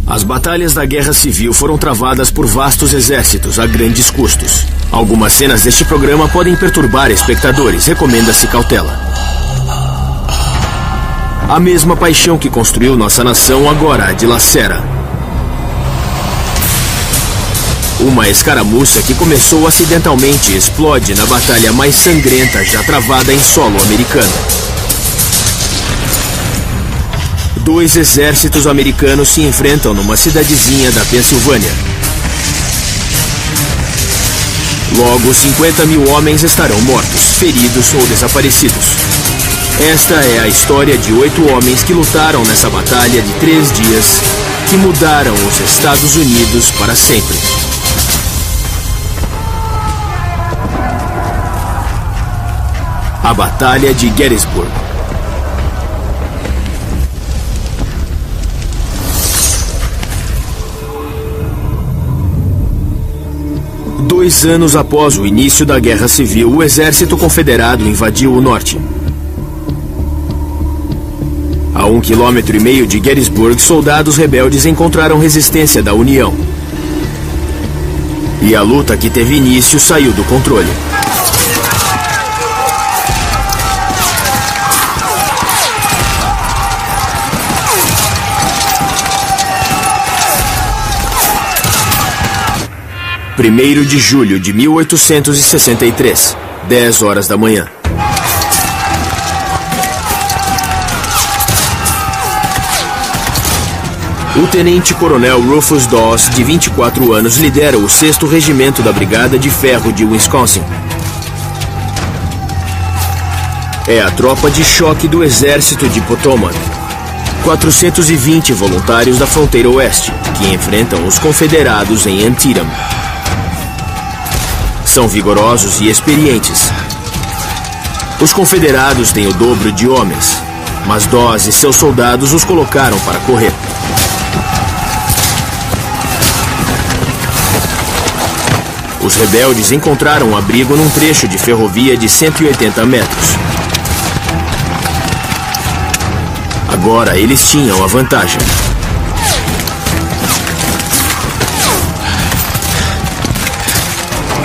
As batalhas da Guerra Civil foram travadas por vastos exércitos a grandes custos. Algumas cenas deste programa podem perturbar espectadores, recomenda-se cautela. A mesma paixão que construiu nossa nação agora a dilacera. Uma escaramuça que começou acidentalmente explode na batalha mais sangrenta já travada em solo americano. 2 exércitos americanos se enfrentam numa cidadezinha da Pensilvânia. Logo, 50 mil homens estarão mortos, feridos ou desaparecidos. Esta é a história de 8 homens que lutaram nessa batalha de 3 dias, que mudaram os Estados Unidos para sempre. A Batalha de Gettysburg. Dois anos após o início da Guerra Civil, o exército confederado invadiu o norte. A 1,5 km de Gettysburg, soldados rebeldes encontraram resistência da União. E a luta que teve início saiu do controle. Primeiro de julho de 1863, 10 horas da manhã. O tenente-coronel Rufus Dawes, de 24 anos, lidera o 6º Regimento da Brigada de Ferro de Wisconsin. É a tropa de choque do Exército de Potomac. 420 voluntários da fronteira oeste, que enfrentam os confederados em Antietam. São vigorosos e experientes. Os confederados têm o dobro de homens, mas Dawes e seus soldados os colocaram para correr. Os rebeldes encontraram um abrigo num trecho de ferrovia de 180 metros. Agora eles tinham a vantagem.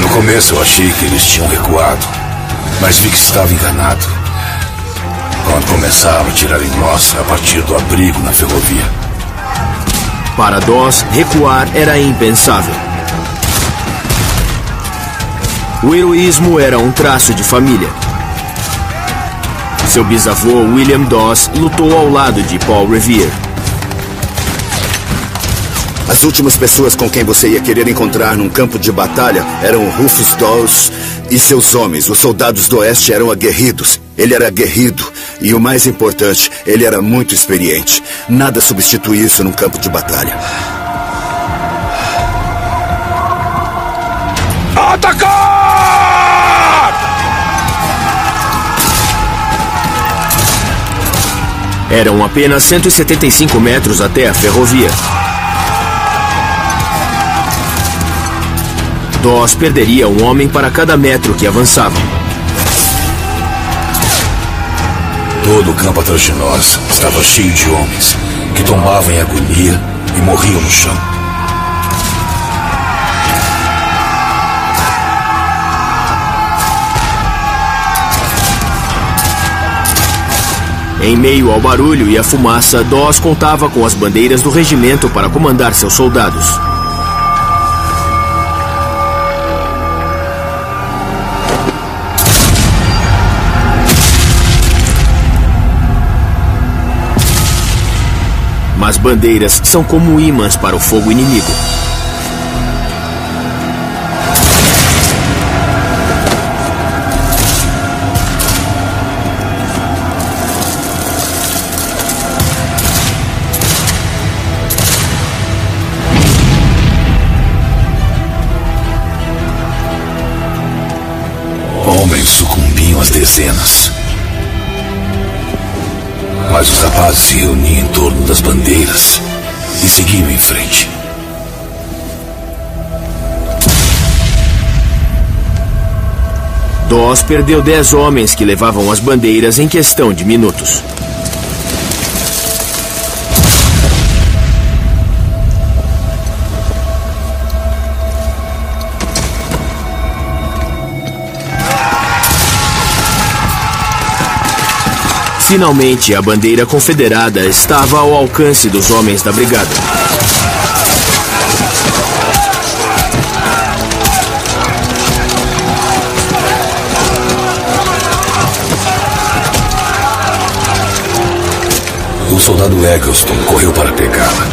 No começo eu achei que eles tinham recuado, mas vi que estava enganado. Quando começaram a tirar em nós a partir do abrigo na ferrovia. Para Dawes, recuar era impensável. O heroísmo era um traço de família. Seu bisavô, William Dawes, lutou ao lado de Paul Revere. As últimas pessoas com quem você ia querer encontrar num campo de batalha eram Rufus Dawes e seus homens. Os soldados do Oeste eram aguerridos. Ele era aguerrido e, o mais importante, ele era muito experiente. Nada substitui isso num campo de batalha. Atacar! Eram apenas 175 metros até a ferrovia. Dawes perderia um homem para cada metro que avançavam. Todo o campo atrás de nós estava cheio de homens que tombavam em agonia e morriam no chão. Em meio ao barulho e à fumaça, Dawes contava com as bandeiras do regimento para comandar seus soldados. Mas bandeiras são como ímãs para o fogo inimigo. Homens sucumbiam às dezenas. Mas os rapazes se reuniam em torno das bandeiras e seguiam em frente. Dawes perdeu 10 homens que levavam as bandeiras em questão de minutos. Finalmente, a bandeira confederada estava ao alcance dos homens da brigada. O soldado Eggleston correu para pegá-la,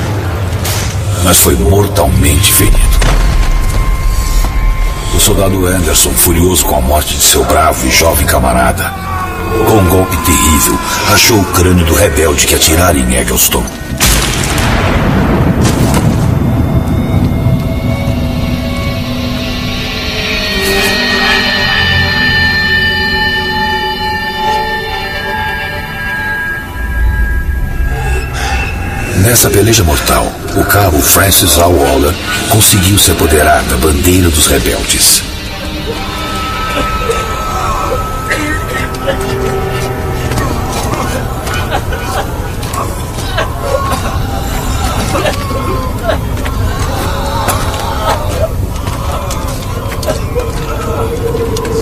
mas foi mortalmente ferido. O soldado Anderson, furioso com a morte de seu bravo e jovem camarada, com um golpe terrível, rachou o crânio do rebelde que atirara em Eggleston. Nessa peleja mortal, o cabo Francis A. Waller conseguiu se apoderar da bandeira dos rebeldes.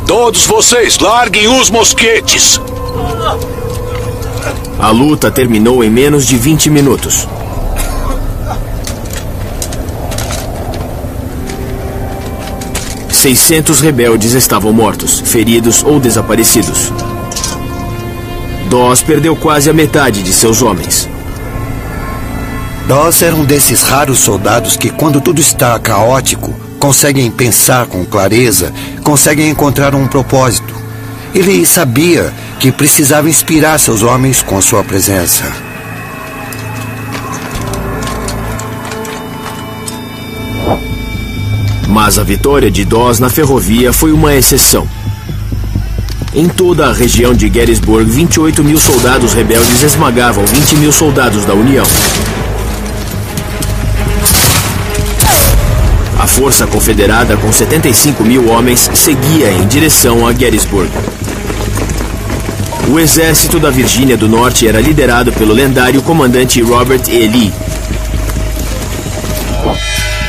Todos vocês, larguem os mosquetes! A luta terminou em menos de 20 minutos. ...600 rebeldes estavam mortos, feridos ou desaparecidos. Dawes perdeu quase a metade de seus homens. Dawes era um desses raros soldados que, quando tudo está caótico, conseguem pensar com clareza, conseguem encontrar um propósito. Ele sabia que precisava inspirar seus homens com sua presença. Mas a vitória de Dawes na ferrovia foi uma exceção. Em toda a região de Gettysburg, 28 mil soldados rebeldes esmagavam 20 mil soldados da União. A força confederada, com 75 mil homens, seguia em direção a Gettysburg. O exército da Virgínia do Norte era liderado pelo lendário comandante Robert E. Lee.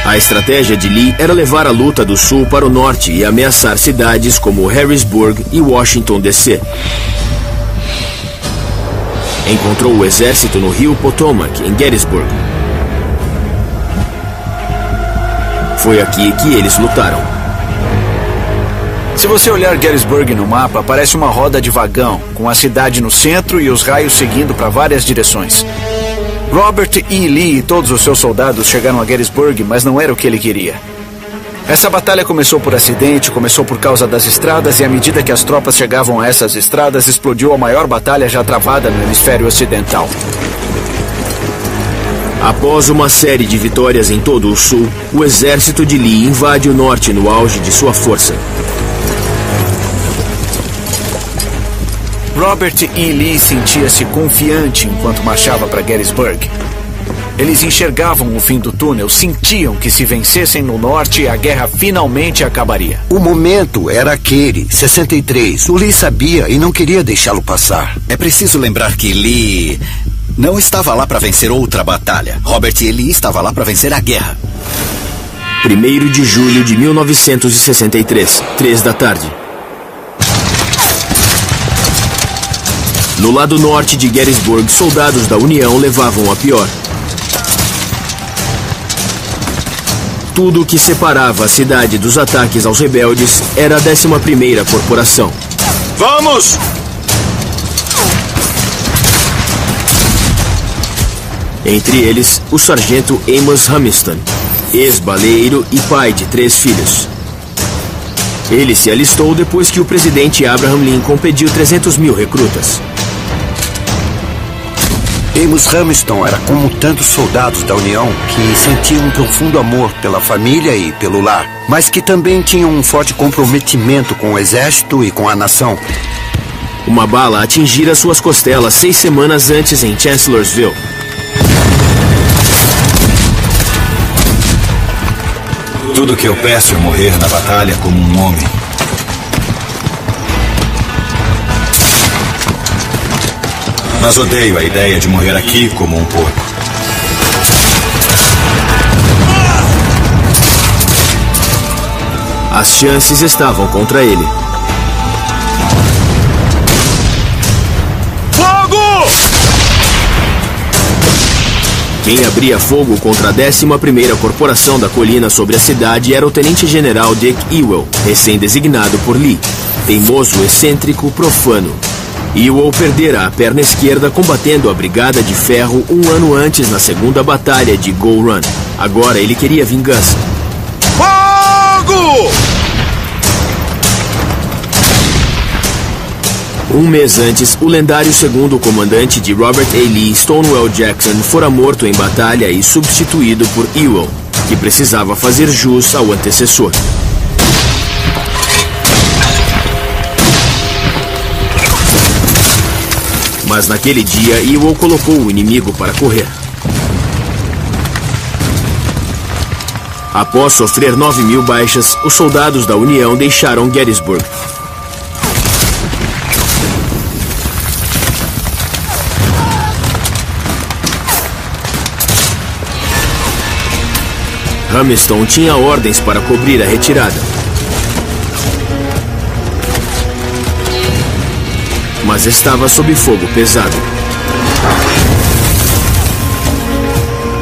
A estratégia de Lee era levar a luta do sul para o norte e ameaçar cidades como Harrisburg e Washington, D.C. Encontrou o exército no rio Potomac, em Gettysburg. Foi aqui que eles lutaram. Se você olhar Gettysburg no mapa, parece uma roda de vagão, com a cidade no centro e os raios seguindo para várias direções. Robert E. Lee e todos os seus soldados chegaram a Gettysburg, mas não era o que ele queria. Essa batalha começou por acidente, começou por causa das estradas, e à medida que as tropas chegavam a essas estradas, explodiu a maior batalha já travada no hemisfério ocidental. Após uma série de vitórias em todo o sul, o exército de Lee invade o norte no auge de sua força. Robert E. Lee sentia-se confiante enquanto marchava para Gettysburg. Eles enxergavam o fim do túnel, sentiam que se vencessem no norte, a guerra finalmente acabaria. O momento era aquele, 63. O Lee sabia e não queria deixá-lo passar. É preciso lembrar que Lee não estava lá para vencer outra batalha. Robert E. Lee estava lá para vencer a guerra. 1º de julho de 1963, 3 da tarde. No lado norte de Gettysburg, soldados da União levavam a pior. Tudo o que separava a cidade dos ataques aos rebeldes era a 11ª Corporação. Vamos! Entre eles, o sargento Amos Humiston, ex-baleeiro e pai de 3 filhos. Ele se alistou depois que o presidente Abraham Lincoln pediu 300 mil recrutas. Amos Humiston era como tantos soldados da União que sentiam um profundo amor pela família e pelo lar, mas que também tinham um forte comprometimento com o exército e com a nação. Uma bala atingira suas costelas 6 semanas antes em Chancellorsville. Tudo que eu peço é morrer na batalha como um homem. Mas odeio a ideia de morrer aqui como um porco. As chances estavam contra ele. Fogo! Quem abria fogo contra a 11ª Corporação da Colina sobre a cidade era o Tenente-General Dick Ewell, recém-designado por Lee. Teimoso, excêntrico, profano. Ewell perdera a perna esquerda combatendo a Brigada de Ferro um ano antes na segunda batalha de Bull Run. Agora ele queria vingança. Fogo! Um mês antes, o lendário segundo comandante de Robert A. Lee, Stonewall Jackson, fora morto em batalha e substituído por Ewell, que precisava fazer jus ao antecessor. Mas naquele dia, Ewell colocou o inimigo para correr. Após sofrer 9.000 baixas, os soldados da União deixaram Gettysburg. Hamilton tinha ordens para cobrir a retirada. Mas estava sob fogo pesado.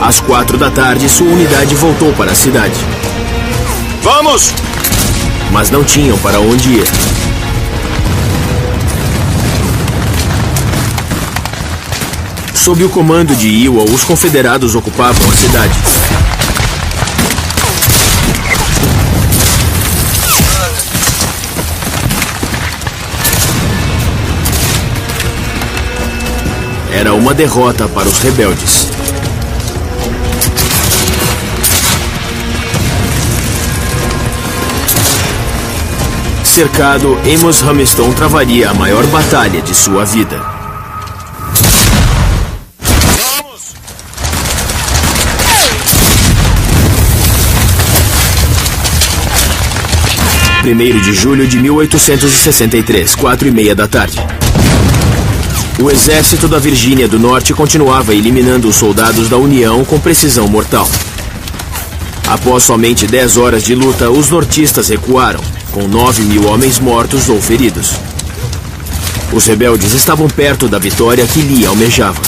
Às 4 da tarde, sua unidade voltou para a cidade. Vamos! Mas não tinham para onde ir. Sob o comando de Ewell, os confederados ocupavam a cidade. Era uma derrota para os rebeldes. Cercado, Amos Hamilton travaria a maior batalha de sua vida. Vamos! 1º de julho de 1863, 4:30 da tarde. O exército da Virgínia do Norte continuava eliminando os soldados da União com precisão mortal. Após somente 10 horas de luta, os nortistas recuaram, com 9.000 homens mortos ou feridos. Os rebeldes estavam perto da vitória que Lee almejava.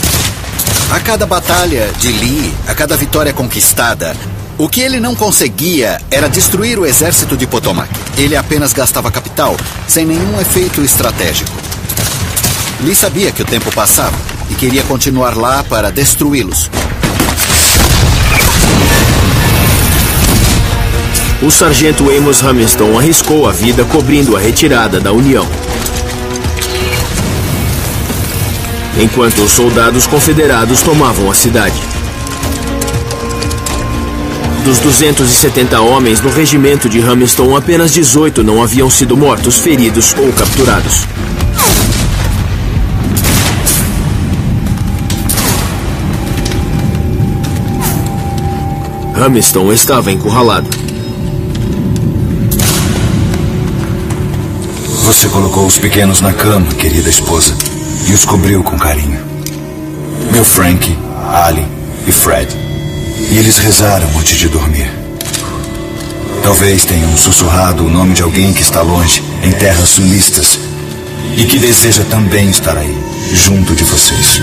A cada batalha de Lee, a cada vitória conquistada, o que ele não conseguia era destruir o exército de Potomac. Ele apenas gastava capital, sem nenhum efeito estratégico. Lee sabia que o tempo passava e queria continuar lá para destruí-los. O sargento Amos Hamilton arriscou a vida cobrindo a retirada da União. Enquanto os soldados confederados tomavam a cidade. Dos 270 homens no regimento de Hamilton, apenas 18 não haviam sido mortos, feridos ou capturados. Hamilton estava encurralado. Você colocou os pequenos na cama, querida esposa, e os cobriu com carinho. Meu Frank, Ali e Fred. E eles rezaram antes de dormir. Talvez tenham sussurrado o nome de alguém que está longe, em terras sulistas, e que deseja também estar aí, junto de vocês.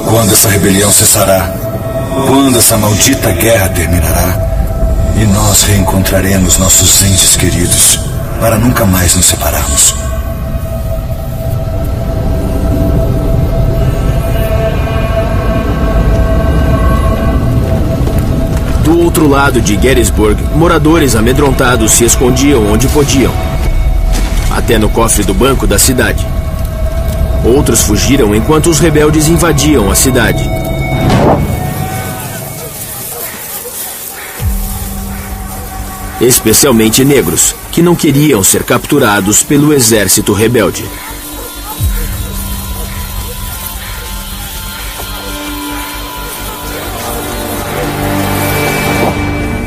Quando essa rebelião cessará? Quando essa maldita guerra terminará? E nós reencontraremos nossos entes queridos para nunca mais nos separarmos. Do outro lado de Gettysburg, moradores amedrontados se escondiam onde podiam, até no cofre do banco da cidade. Outros fugiram enquanto os rebeldes invadiam a cidade. Especialmente negros, que não queriam ser capturados pelo exército rebelde.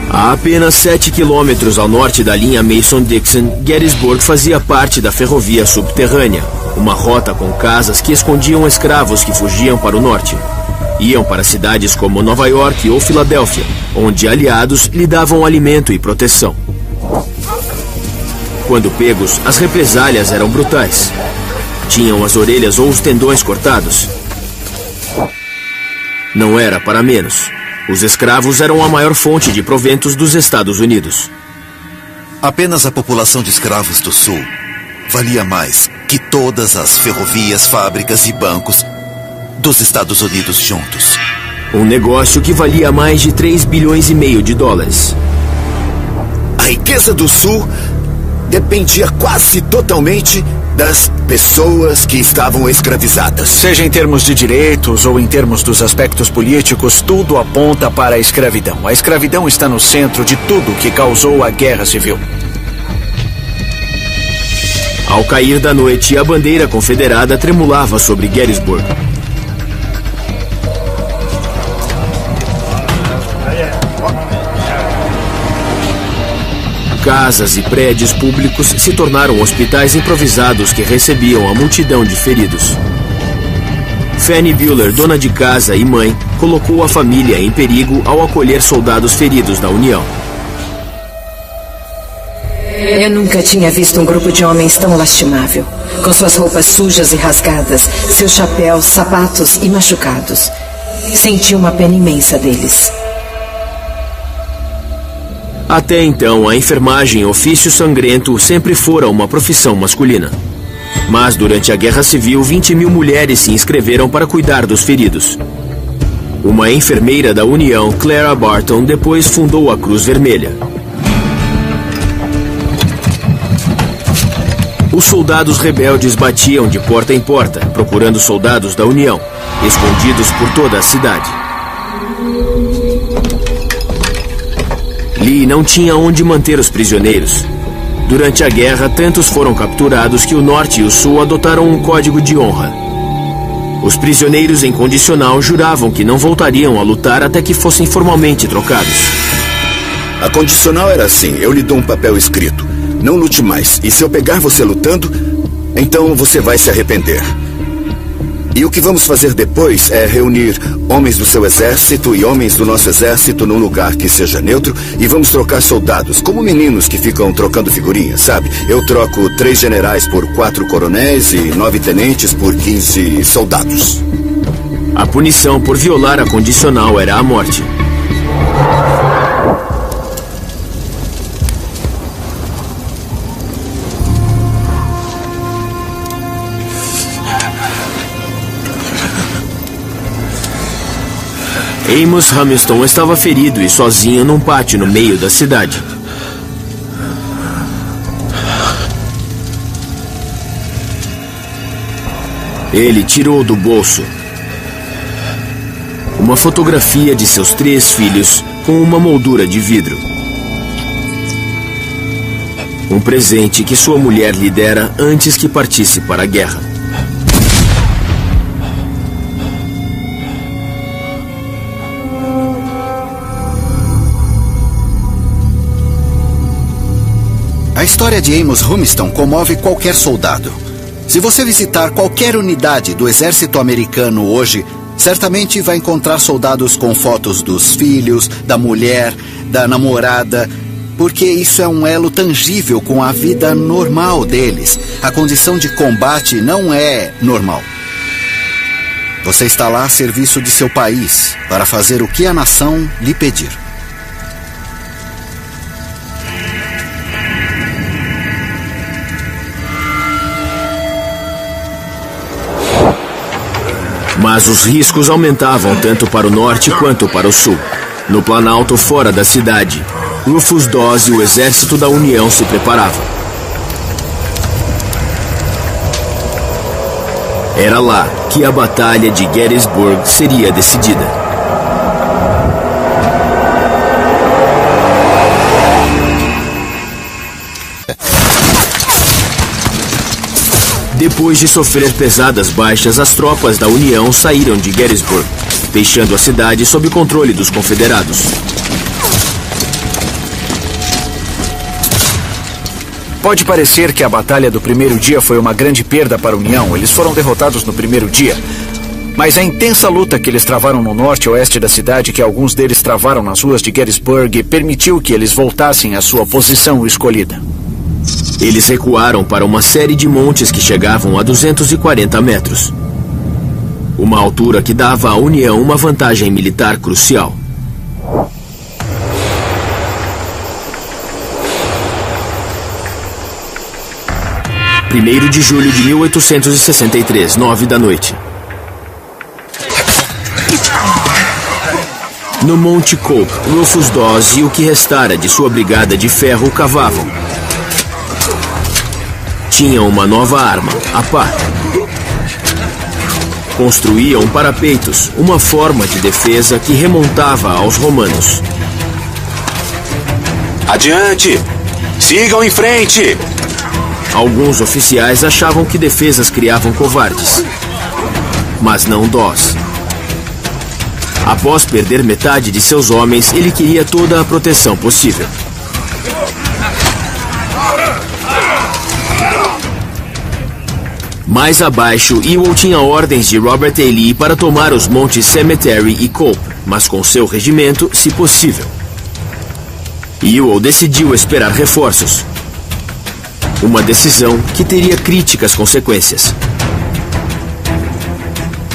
A apenas 7 quilômetros ao norte da linha Mason-Dixon, Gettysburg fazia parte da ferrovia subterrânea, uma rota com casas que escondiam escravos que fugiam para o norte. Iam para cidades como Nova York ou Filadélfia, onde aliados lhe davam alimento e proteção. Quando pegos, as represálias eram brutais. Tinham as orelhas ou os tendões cortados. Não era para menos. Os escravos eram a maior fonte de proventos dos Estados Unidos. Apenas a população de escravos do Sul valia mais que todas as ferrovias, fábricas e bancos dos Estados Unidos juntos. Um negócio que valia mais de 3,5 bilhões de dólares. A riqueza do Sul dependia quase totalmente das pessoas que estavam escravizadas. Seja em termos de direitos ou em termos dos aspectos políticos, tudo aponta para a escravidão. A escravidão está no centro de tudo que causou a Guerra Civil. Ao cair da noite, a bandeira confederada tremulava sobre Gettysburg. Casas e prédios públicos se tornaram hospitais improvisados que recebiam a multidão de feridos. Fanny Bueller, dona de casa e mãe, colocou a família em perigo ao acolher soldados feridos da União. Eu nunca tinha visto um grupo de homens tão lastimável, com suas roupas sujas e rasgadas, seus chapéus, sapatos e machucados. Senti uma pena imensa deles. Até então, a enfermagem e ofício sangrento sempre fora uma profissão masculina. Mas durante a Guerra Civil, 20 mil mulheres se inscreveram para cuidar dos feridos. Uma enfermeira da União, Clara Barton, depois fundou a Cruz Vermelha. Os soldados rebeldes batiam de porta em porta, procurando soldados da União, escondidos por toda a cidade. Lee não tinha onde manter os prisioneiros. Durante a guerra, tantos foram capturados que o Norte e o Sul adotaram um código de honra. Os prisioneiros em condicional juravam que não voltariam a lutar até que fossem formalmente trocados. A condicional era assim: eu lhe dou um papel escrito. Não lute mais. E se eu pegar você lutando, então você vai se arrepender. E o que vamos fazer depois é reunir homens do seu exército e homens do nosso exército num lugar que seja neutro e vamos trocar soldados, como meninos que ficam trocando figurinhas, sabe? Eu troco 3 generais por 4 coronéis e 9 tenentes por 15 soldados. A punição por violar a condicional era a morte. Amos Hamilton estava ferido e sozinho num pátio no meio da cidade. Ele tirou do bolso uma fotografia de seus 3 filhos com uma moldura de vidro. Um presente que sua mulher lhe dera antes que partisse para a guerra. A história de Amos Hamilton comove qualquer soldado. Se você visitar qualquer unidade do exército americano hoje, certamente vai encontrar soldados com fotos dos filhos, da mulher, da namorada, porque isso é um elo tangível com a vida normal deles. A condição de combate não é normal. Você está lá a serviço de seu país, para fazer o que a nação lhe pedir. Mas os riscos aumentavam tanto para o norte quanto para o sul. No planalto fora da cidade, Rufus Dawes e o exército da União se preparavam. Era lá que a Batalha de Gettysburg seria decidida. Depois de sofrer pesadas baixas, as tropas da União saíram de Gettysburg, deixando a cidade sob controle dos confederados. Pode parecer que a batalha do primeiro dia foi uma grande perda para a União. Eles foram derrotados no primeiro dia. Mas a intensa luta que eles travaram no norte e oeste da cidade, que alguns deles travaram nas ruas de Gettysburg, permitiu que eles voltassem à sua posição escolhida. Eles recuaram para uma série de montes que chegavam a 240 metros. Uma altura que dava à União uma vantagem militar crucial. Primeiro de julho de 1863, 9 da noite. No Monte Cope, Rufus Dawes e o que restara de sua brigada de ferro cavavam. Tinham uma nova arma, a pá. Construíam parapeitos, uma forma de defesa que remontava aos romanos. Adiante! Sigam em frente! Alguns oficiais achavam que defesas criavam covardes. Mas não Dawes. Após perder metade de seus homens, ele queria toda a proteção possível. Mais abaixo, Ewell tinha ordens de Robert E. Lee para tomar os montes Cemetery e Cope, mas com seu regimento, se possível. Ewell decidiu esperar reforços. Uma decisão que teria críticas consequências.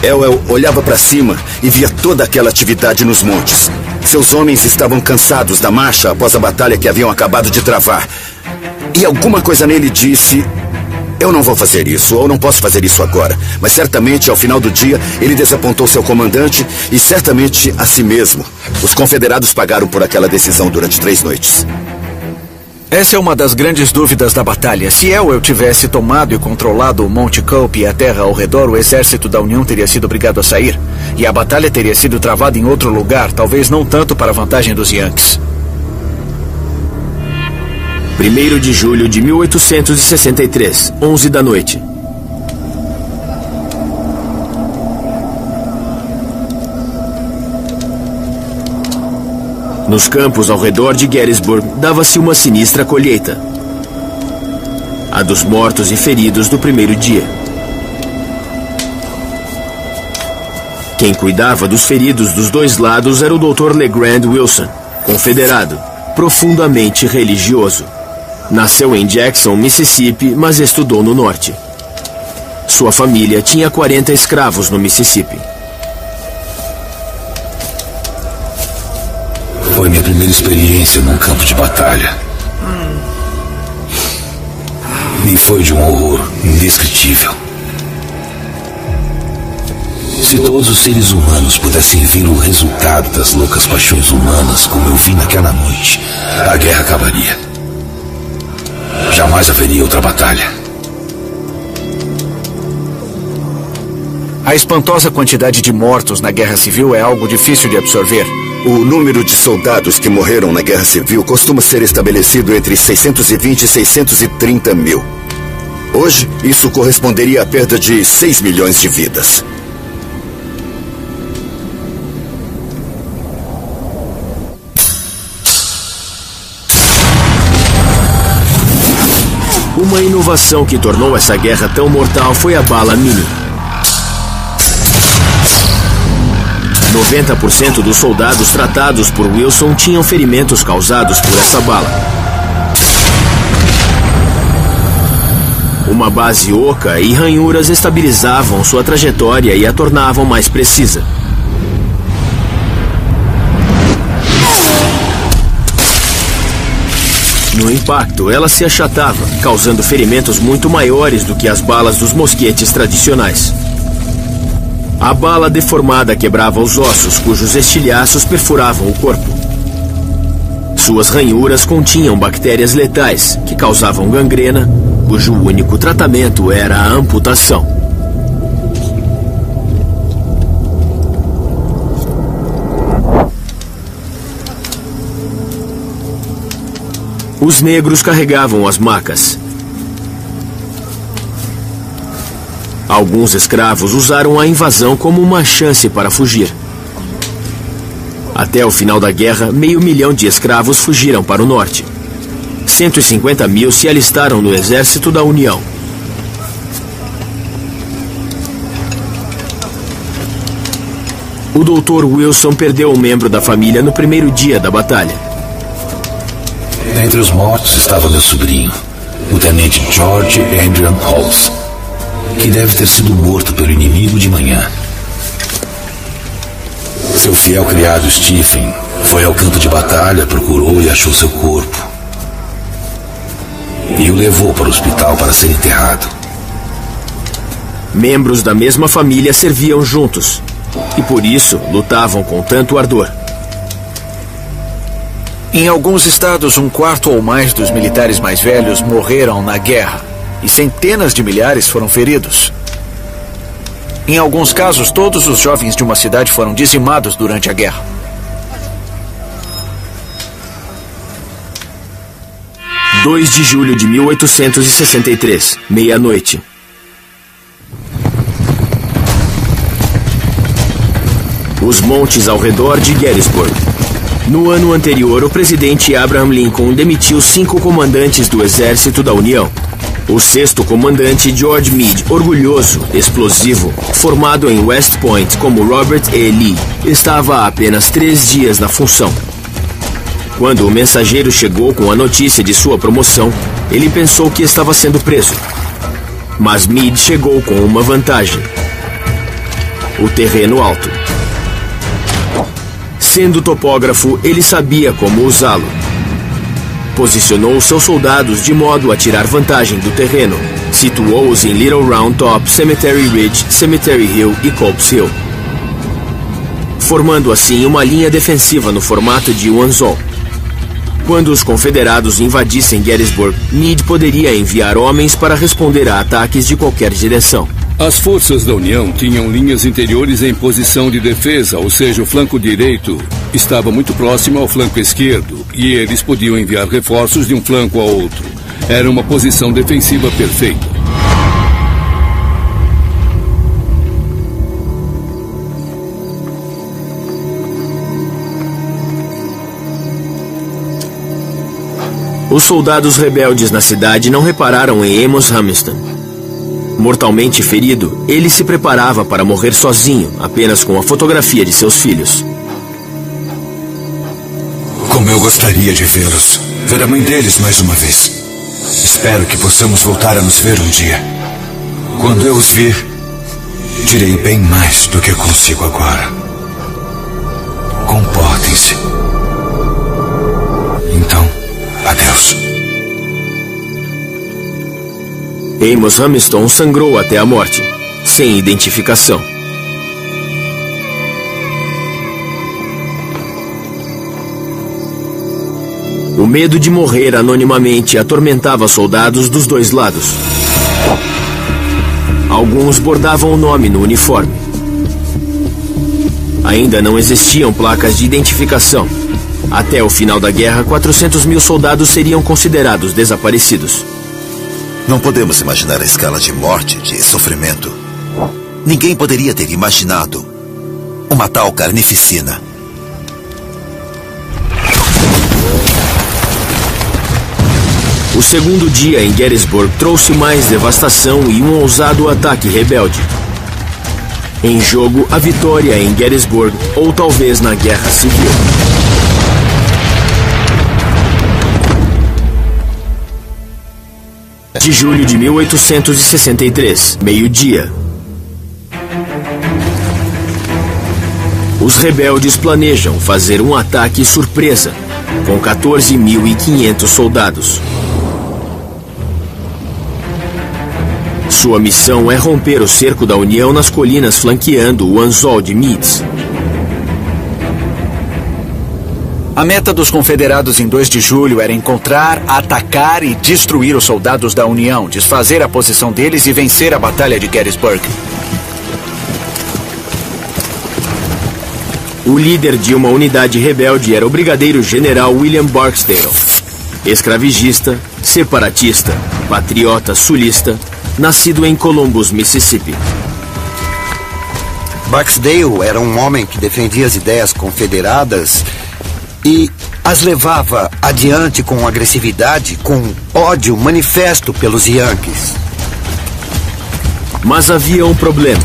Ewell olhava para cima e via toda aquela atividade nos montes. Seus homens estavam cansados da marcha após a batalha que haviam acabado de travar. E alguma coisa nele disse: eu não vou fazer isso, ou não posso fazer isso agora. Mas certamente, ao final do dia, ele desapontou seu comandante e certamente a si mesmo. Os confederados pagaram por aquela decisão durante 3 noites. Essa é uma das grandes dúvidas da batalha. Se Ewell tivesse tomado e controlado o Monte Cope e a terra ao redor, o exército da União teria sido obrigado a sair. E a batalha teria sido travada em outro lugar, talvez não tanto para a vantagem dos Yankees. 1º de julho de 1863, 11 da noite. Nos campos ao redor de Gettysburg, dava-se uma sinistra colheita. A dos mortos e feridos do primeiro dia. Quem cuidava dos feridos dos dois lados era o Dr. LeGrand Wilson, confederado, profundamente religioso. Nasceu em Jackson, Mississippi, mas estudou no norte. Sua família tinha 40 escravos no Mississippi. Foi minha primeira experiência num campo de batalha. E foi de um horror indescritível. Se todos os seres humanos pudessem ver o resultado das loucas paixões humanas como eu vi naquela noite, a guerra acabaria. Jamais haveria outra batalha. A espantosa quantidade de mortos na Guerra Civil é algo difícil de absorver. O número de soldados que morreram na Guerra Civil costuma ser estabelecido entre 620 e 630 mil. Hoje, isso corresponderia à perda de 6 milhões de vidas. Uma inovação que tornou essa guerra tão mortal foi a bala mini. 90% dos soldados tratados por Wilson tinham ferimentos causados por essa bala. Uma base oca e ranhuras estabilizavam sua trajetória e a tornavam mais precisa. No impacto, ela se achatava, causando ferimentos muito maiores do que as balas dos mosquetes tradicionais. A bala deformada quebrava os ossos, cujos estilhaços perfuravam o corpo. Suas ranhuras continham bactérias letais que causavam gangrena, cujo único tratamento era a amputação. Os negros carregavam as macas. Alguns escravos usaram a invasão como uma chance para fugir. Até o final da guerra, 500 mil de escravos fugiram para o norte. 150 mil se alistaram no exército da União. O Dr. Wilson perdeu um membro da família no primeiro dia da batalha. Entre os mortos estava meu sobrinho, o tenente George Adrian Halls, que deve ter sido morto pelo inimigo de manhã. Seu fiel criado Stephen foi ao campo de batalha, procurou e achou seu corpo. E o levou para o hospital para ser enterrado. Membros da mesma família serviam juntos, e por isso lutavam com tanto ardor. Em alguns estados, 1/4 ou mais dos militares mais velhos morreram na guerra, e centenas de milhares foram feridos. Em alguns casos, todos os jovens de uma cidade foram dizimados durante a guerra. – 2 de julho de 1863, meia-noite. Os montes ao redor de Gettysburg. No ano anterior, o presidente Abraham Lincoln demitiu 5 comandantes do Exército da União. O 6º comandante, George Meade, orgulhoso, explosivo, formado em West Point como Robert E. Lee, estava há apenas 3 dias na função. Quando o mensageiro chegou com a notícia de sua promoção, ele pensou que estava sendo preso. Mas Meade chegou com uma vantagem: o terreno alto. Sendo topógrafo, ele sabia como usá-lo. Posicionou seus soldados de modo a tirar vantagem do terreno. Situou-os em Little Round Top, Cemetery Ridge, Cemetery Hill e Culp's Hill, formando assim uma linha defensiva no formato de um anzol. Quando os confederados invadissem Gettysburg, Meade poderia enviar homens para responder a ataques de qualquer direção. As forças da União tinham linhas interiores em posição de defesa, ou seja, o flanco direito estava muito próximo ao flanco esquerdo e eles podiam enviar reforços de um flanco ao outro. Era uma posição defensiva perfeita. Os soldados rebeldes na cidade não repararam em Amos Hamilton. Mortalmente ferido, ele se preparava para morrer sozinho, apenas com a fotografia de seus filhos. Como eu gostaria de vê-los, ver a mãe deles mais uma vez. Espero que possamos voltar a nos ver um dia. Quando eu os vir, direi bem mais do que eu consigo agora. Comportem-se. Então, adeus. Amos Hamilton sangrou até a morte, sem identificação. O medo de morrer anonimamente atormentava soldados dos dois lados. Alguns bordavam o nome no uniforme. Ainda não existiam placas de identificação. Até o final da guerra, 400 mil soldados seriam considerados desaparecidos. Não podemos imaginar a escala de morte, de sofrimento. Ninguém poderia ter imaginado uma tal carnificina. O segundo dia em Gettysburg trouxe mais devastação e um ousado ataque rebelde. Em jogo, a vitória em Gettysburg ou talvez na Guerra Civil. De julho de 1863, meio-dia. Os rebeldes planejam fazer um ataque surpresa, com 14.500 soldados. Sua missão é romper o cerco da União nas colinas flanqueando o anzol de Meads. A meta dos confederados em 2 de julho era encontrar, atacar e destruir os soldados da União, desfazer a posição deles e vencer a Batalha de Gettysburg. O líder de uma unidade rebelde era o brigadeiro-general William Barksdale. Escravagista, separatista, patriota sulista, nascido em Columbus, Mississippi. Barksdale era um homem que defendia as ideias confederadas e as levava adiante com agressividade, com ódio manifesto pelos Yankees. Mas havia um problema.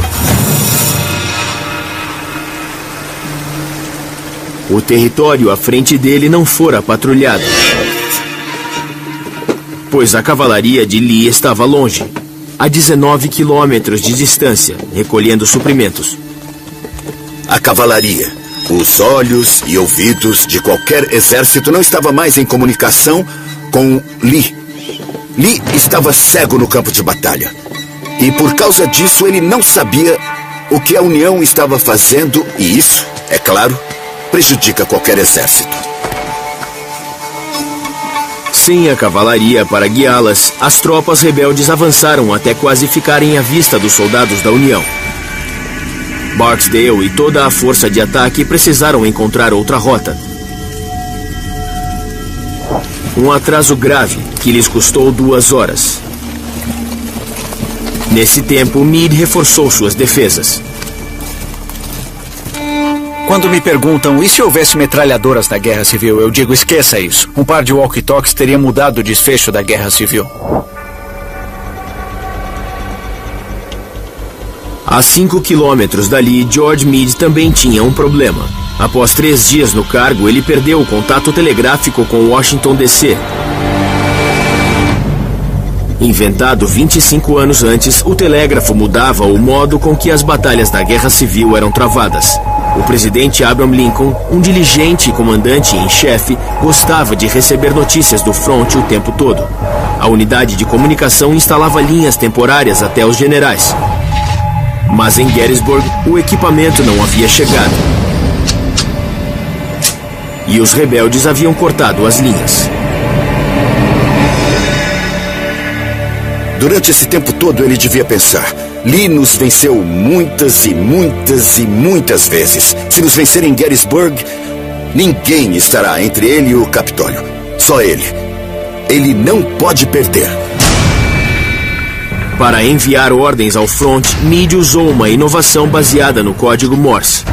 O território à frente dele não fora patrulhado, pois a cavalaria de Lee estava longe, a 19 quilômetros de distância, recolhendo suprimentos. A cavalaria, os olhos e ouvidos de qualquer exército não estava mais em comunicação com Lee. Lee estava cego no campo de batalha. E por causa disso ele não sabia o que a União estava fazendo, e isso, é claro, prejudica qualquer exército. Sem a cavalaria para guiá-las, as tropas rebeldes avançaram até quase ficarem à vista dos soldados da União. Barksdale e toda a força de ataque precisaram encontrar outra rota. Um atraso grave que lhes custou 2 horas. Nesse tempo, Meade reforçou suas defesas. Quando me perguntam, e se houvesse metralhadoras na Guerra Civil, eu digo, esqueça isso. Um par de walkie-talkies teria mudado o desfecho da Guerra Civil. A 5 quilômetros dali, George Meade também tinha um problema. Após 3 dias no cargo, ele perdeu o contato telegráfico com Washington, D.C. Inventado 25 anos antes, o telégrafo mudava o modo com que as batalhas da Guerra Civil eram travadas. O presidente Abraham Lincoln, um diligente comandante em chefe, gostava de receber notícias do fronte o tempo todo. A unidade de comunicação instalava linhas temporárias até os generais. Mas em Gettysburg, o equipamento não havia chegado. E os rebeldes haviam cortado as linhas. Durante esse tempo todo, ele devia pensar: Lee nos venceu muitas e muitas e muitas vezes. Se nos vencer em Gettysburg, ninguém estará entre ele e o Capitólio. Só ele. Ele não pode perder. Para enviar ordens ao fronte, Meade usou uma inovação baseada no código Morse.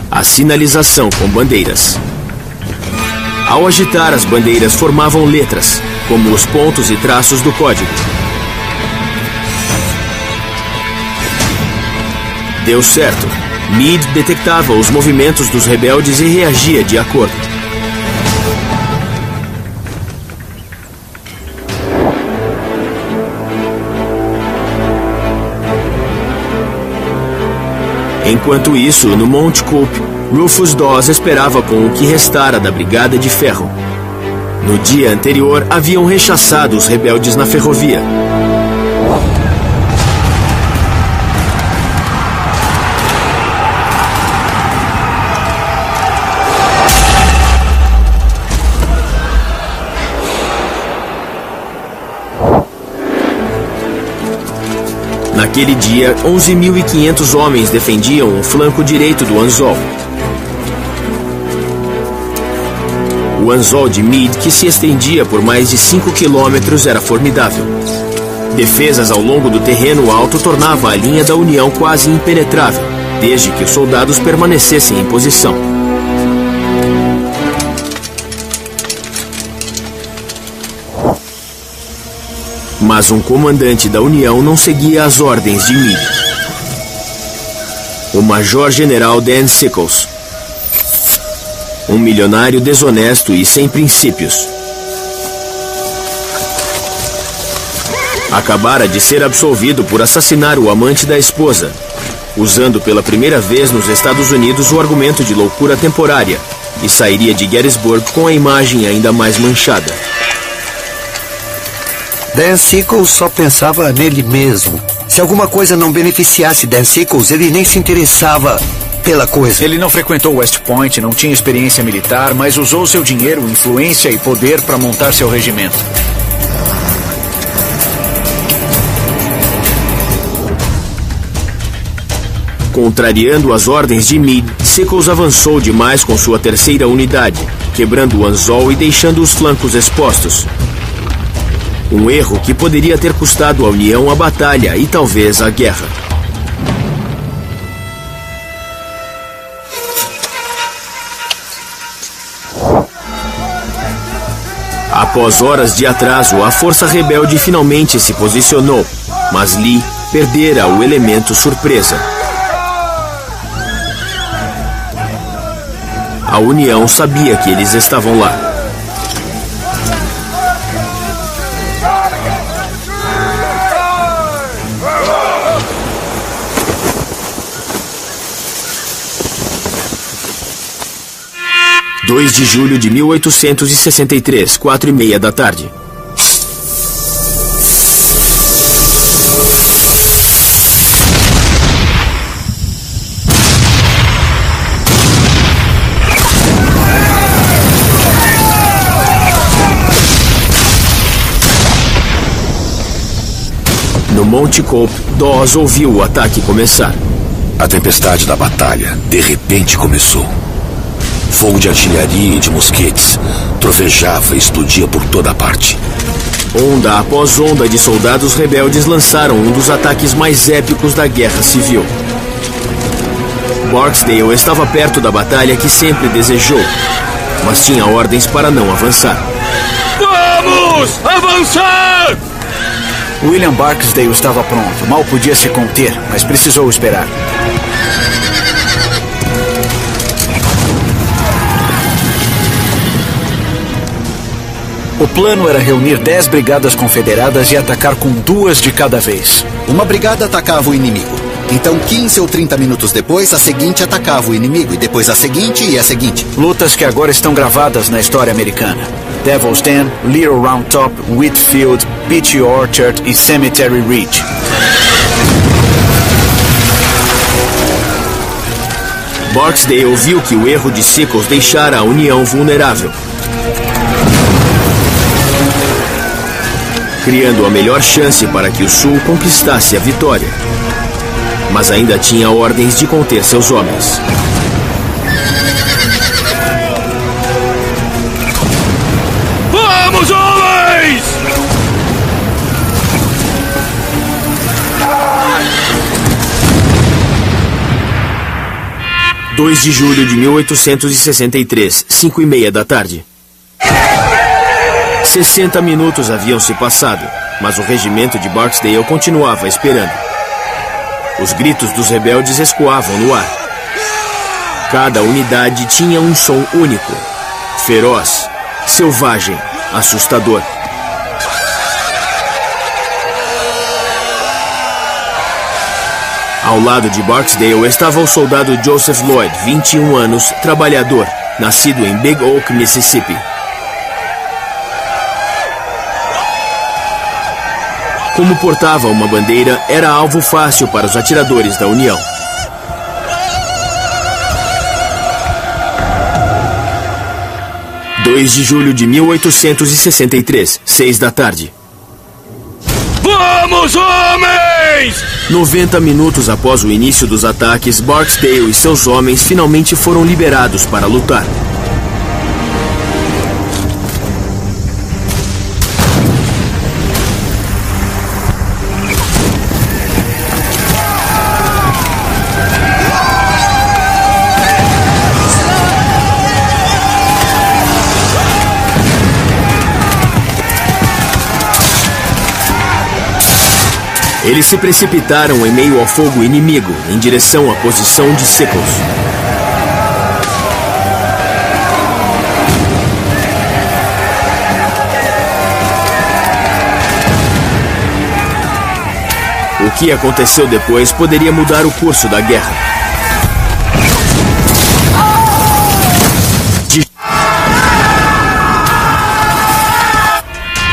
A sinalização com bandeiras. Ao agitar as bandeiras, formavam letras, como os pontos e traços do código. Deu certo. Meade detectava os movimentos dos rebeldes e reagia de acordo. Enquanto isso, no Monte Coop, Rufus Dawes esperava com o que restara da Brigada de Ferro. No dia anterior, haviam rechaçado os rebeldes na ferrovia. Naquele dia, 11.500 homens defendiam o flanco direito do anzol. O anzol de Meade, que se estendia por mais de 5 quilômetros, era formidável. Defesas ao longo do terreno alto tornava a linha da União quase impenetrável, desde que os soldados permanecessem em posição. Mas um comandante da União não seguia as ordens de Meade. O Major-General Dan Sickles. Um milionário desonesto e sem princípios. Acabara de ser absolvido por assassinar o amante da esposa, usando pela primeira vez nos Estados Unidos o argumento de loucura temporária, e sairia de Gettysburg com a imagem ainda mais manchada. Dan Sickles só pensava nele mesmo. Se alguma coisa não beneficiasse Dan Sickles, ele nem se interessava pela coisa. Ele não frequentou West Point, não tinha experiência militar, mas usou seu dinheiro, influência e poder para montar seu regimento. Contrariando as ordens de Meade, Sickles avançou demais com sua terceira unidade, quebrando o anzol e deixando os flancos expostos. Um erro que poderia ter custado à União a batalha e talvez a guerra. Após horas de atraso, a força rebelde finalmente se posicionou, mas Lee perdera o elemento surpresa. A União sabia que eles estavam lá. (2 de julho de 1863, 4:30 da tarde). No Monte Cope, Dawes ouviu o ataque começar. A tempestade da batalha, de repente, começou. Fogo de artilharia e de mosquetes trovejava e explodia por toda parte. Onda após onda de soldados rebeldes lançaram um dos ataques mais épicos da Guerra Civil. Barksdale estava perto da batalha que sempre desejou, mas tinha ordens para não avançar. Vamos avançar! William Barksdale estava pronto. Mal podia se conter, mas precisou esperar. O plano era reunir 10 brigadas confederadas e atacar com 2 de cada vez. Uma brigada atacava o inimigo. Então, 15 ou 30 minutos depois, a seguinte atacava o inimigo, e depois a seguinte e a seguinte. Lutas que agora estão gravadas na história americana. Devil's Den, Little Round Top, Whitfield, Beachy Orchard e Cemetery Ridge. Barksdale viu que o erro de Sickles deixara a União vulnerável, criando a melhor chance para que o Sul conquistasse a vitória. Mas ainda tinha ordens de conter seus homens. Vamos, homens! (2 de julho de 1863, 5:30 da tarde). 60 minutos haviam se passado, mas o regimento de Barksdale continuava esperando. Os gritos dos rebeldes escoavam no ar. Cada unidade tinha um som único, feroz, selvagem, assustador. Ao lado de Barksdale estava o soldado Joseph Lloyd, 21 anos, trabalhador, nascido em Big Oak, Mississippi. Como portava uma bandeira, era alvo fácil para os atiradores da União. (2 de julho de 1863, 6 da tarde). Vamos, homens! 90 minutos após o início dos ataques, Barksdale e seus homens finalmente foram liberados para lutar. Eles se precipitaram em meio ao fogo inimigo, em direção à posição de Sickles. O que aconteceu depois poderia mudar o curso da guerra.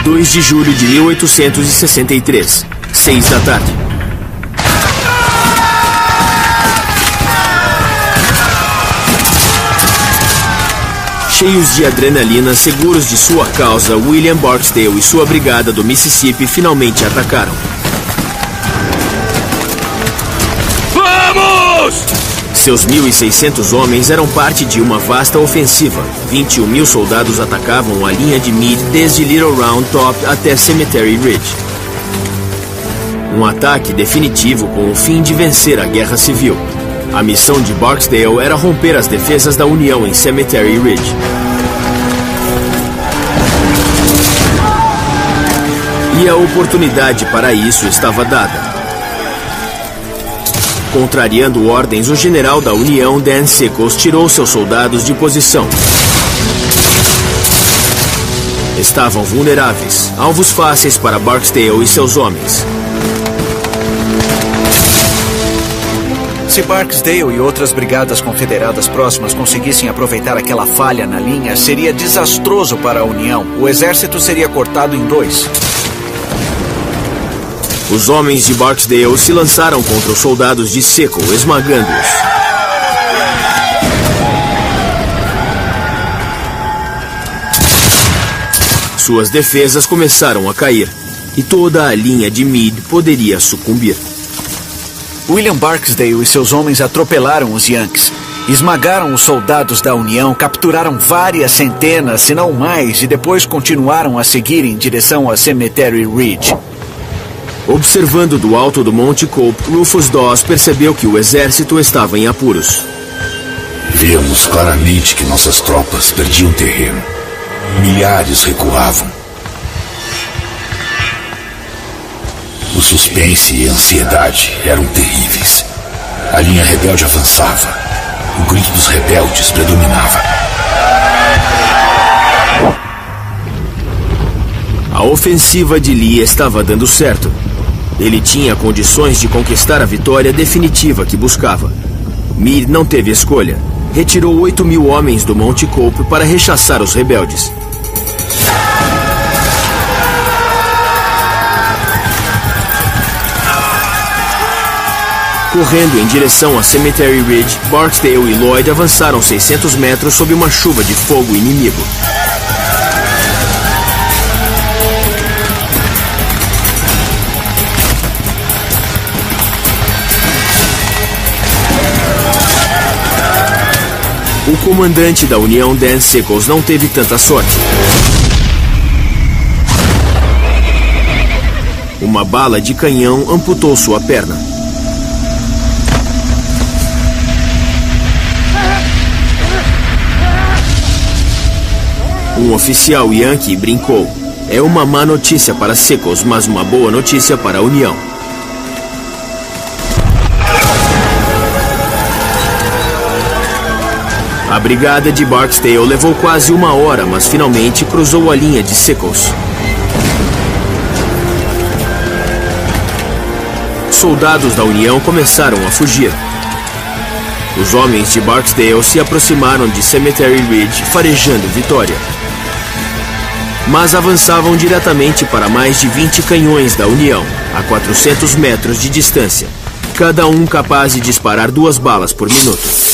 2 de julho de 1863, 6 da tarde. Cheios de adrenalina, seguros de sua causa, William Barksdale e sua brigada do Mississippi finalmente atacaram. Vamos! Seus 1.600 homens eram parte de uma vasta ofensiva. 21 mil soldados atacavam a linha de Meade desde Little Round Top até Cemetery Ridge. Um ataque definitivo com o fim de vencer a Guerra Civil. A missão de Barksdale era romper as defesas da União em Cemetery Ridge. E a oportunidade para isso estava dada. Contrariando ordens, o general da União, Dan Sickles, tirou seus soldados de posição. Estavam vulneráveis, alvos fáceis para Barksdale e seus homens. Se Barksdale e outras brigadas confederadas próximas conseguissem aproveitar aquela falha na linha, seria desastroso para a União. O exército seria cortado em 2. Os homens de Barksdale se lançaram contra os soldados de Sickles, esmagando-os. Suas defesas começaram a cair, e toda a linha de Meade poderia sucumbir. William Barksdale e seus homens atropelaram os Yankees. Esmagaram os soldados da União, capturaram várias centenas, se não mais, e depois continuaram a seguir em direção a Cemetery Ridge. Observando do alto do Monte Cope, Rufus Dawes percebeu que o exército estava em apuros. Víamos claramente que nossas tropas perdiam terreno. Milhares recuavam. O suspense e a ansiedade eram terríveis. A linha rebelde avançava. O grito dos rebeldes predominava. A ofensiva de Lee estava dando certo. Ele tinha condições de conquistar a vitória definitiva que buscava. Meade não teve escolha. Retirou 8 mil homens do Monte Cope para rechaçar os rebeldes. Correndo em direção a Cemetery Ridge, Barksdale e Lloyd avançaram 600 metros sob uma chuva de fogo inimigo. O comandante da União, Dan Sickles, não teve tanta sorte. Uma bala de canhão amputou sua perna. Um oficial Yankee brincou. É uma má notícia para Sickles, mas uma boa notícia para a União. A brigada de Barksdale levou quase 1 hora, mas finalmente cruzou a linha de Sickles. Soldados da União começaram a fugir. Os homens de Barksdale se aproximaram de Cemetery Ridge, farejando vitória. Mas avançavam diretamente para mais de 20 canhões da União, a 400 metros de distância, cada um capaz de disparar 2 balas por minuto.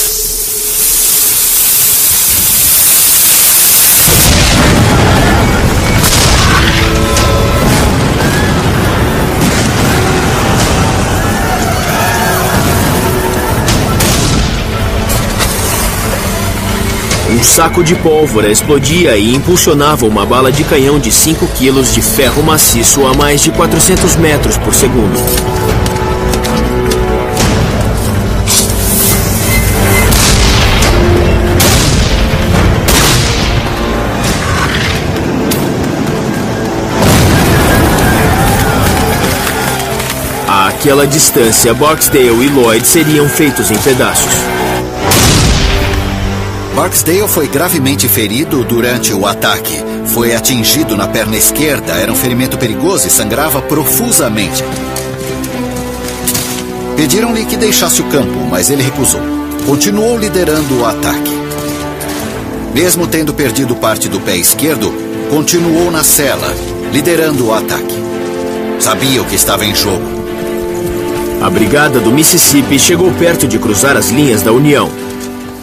Um saco de pólvora explodia e impulsionava uma bala de canhão de 5 quilos de ferro maciço a mais de 400 metros por segundo. Àquela distância, Barksdale e Lloyd seriam feitos em pedaços. Barksdale foi gravemente ferido durante o ataque. Foi atingido na perna esquerda, era um ferimento perigoso e sangrava profusamente. Pediram-lhe que deixasse o campo, mas ele recusou. Continuou liderando o ataque. Mesmo tendo perdido parte do pé esquerdo, continuou na cela. liderando o ataque. Sabia o que estava em jogo. A brigada do Mississippi chegou perto de cruzar as linhas da União,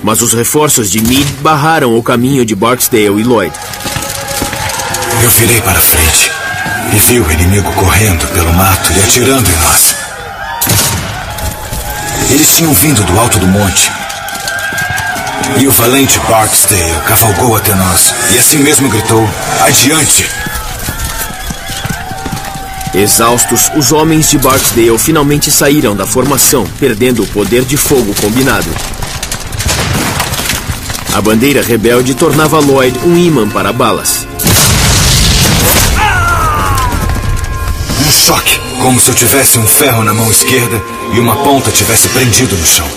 mas os reforços de Meade barraram o caminho de Barksdale e Lloyd. Eu virei para frente e vi o inimigo correndo pelo mato e atirando em nós. Eles tinham vindo do alto do monte. E o valente Barksdale cavalgou até nós e assim mesmo gritou: "Adiante!" Exaustos, os homens de Barksdale finalmente saíram da formação, perdendo o poder de fogo combinado. A bandeira rebelde tornava Lloyd um ímã para balas. Um choque, como se eu tivesse um ferro na mão esquerda e uma ponta tivesse prendido no chão.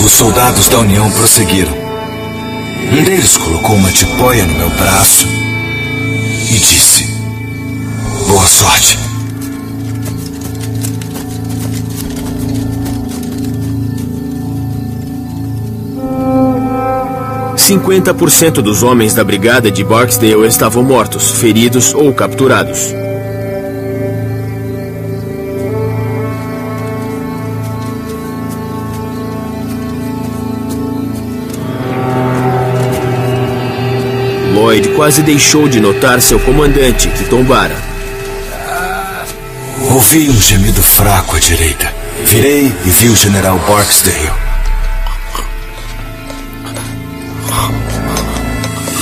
Os soldados da União prosseguiram. Um deles colocou uma tipóia no meu braço e disse: "Boa sorte." %50 dos homens da brigada de Barksdale estavam mortos, feridos ou capturados. Lloyd quase deixou de notar seu comandante, que tombara. Ouvi um gemido fraco à direita. Virei e vi o general Barksdale.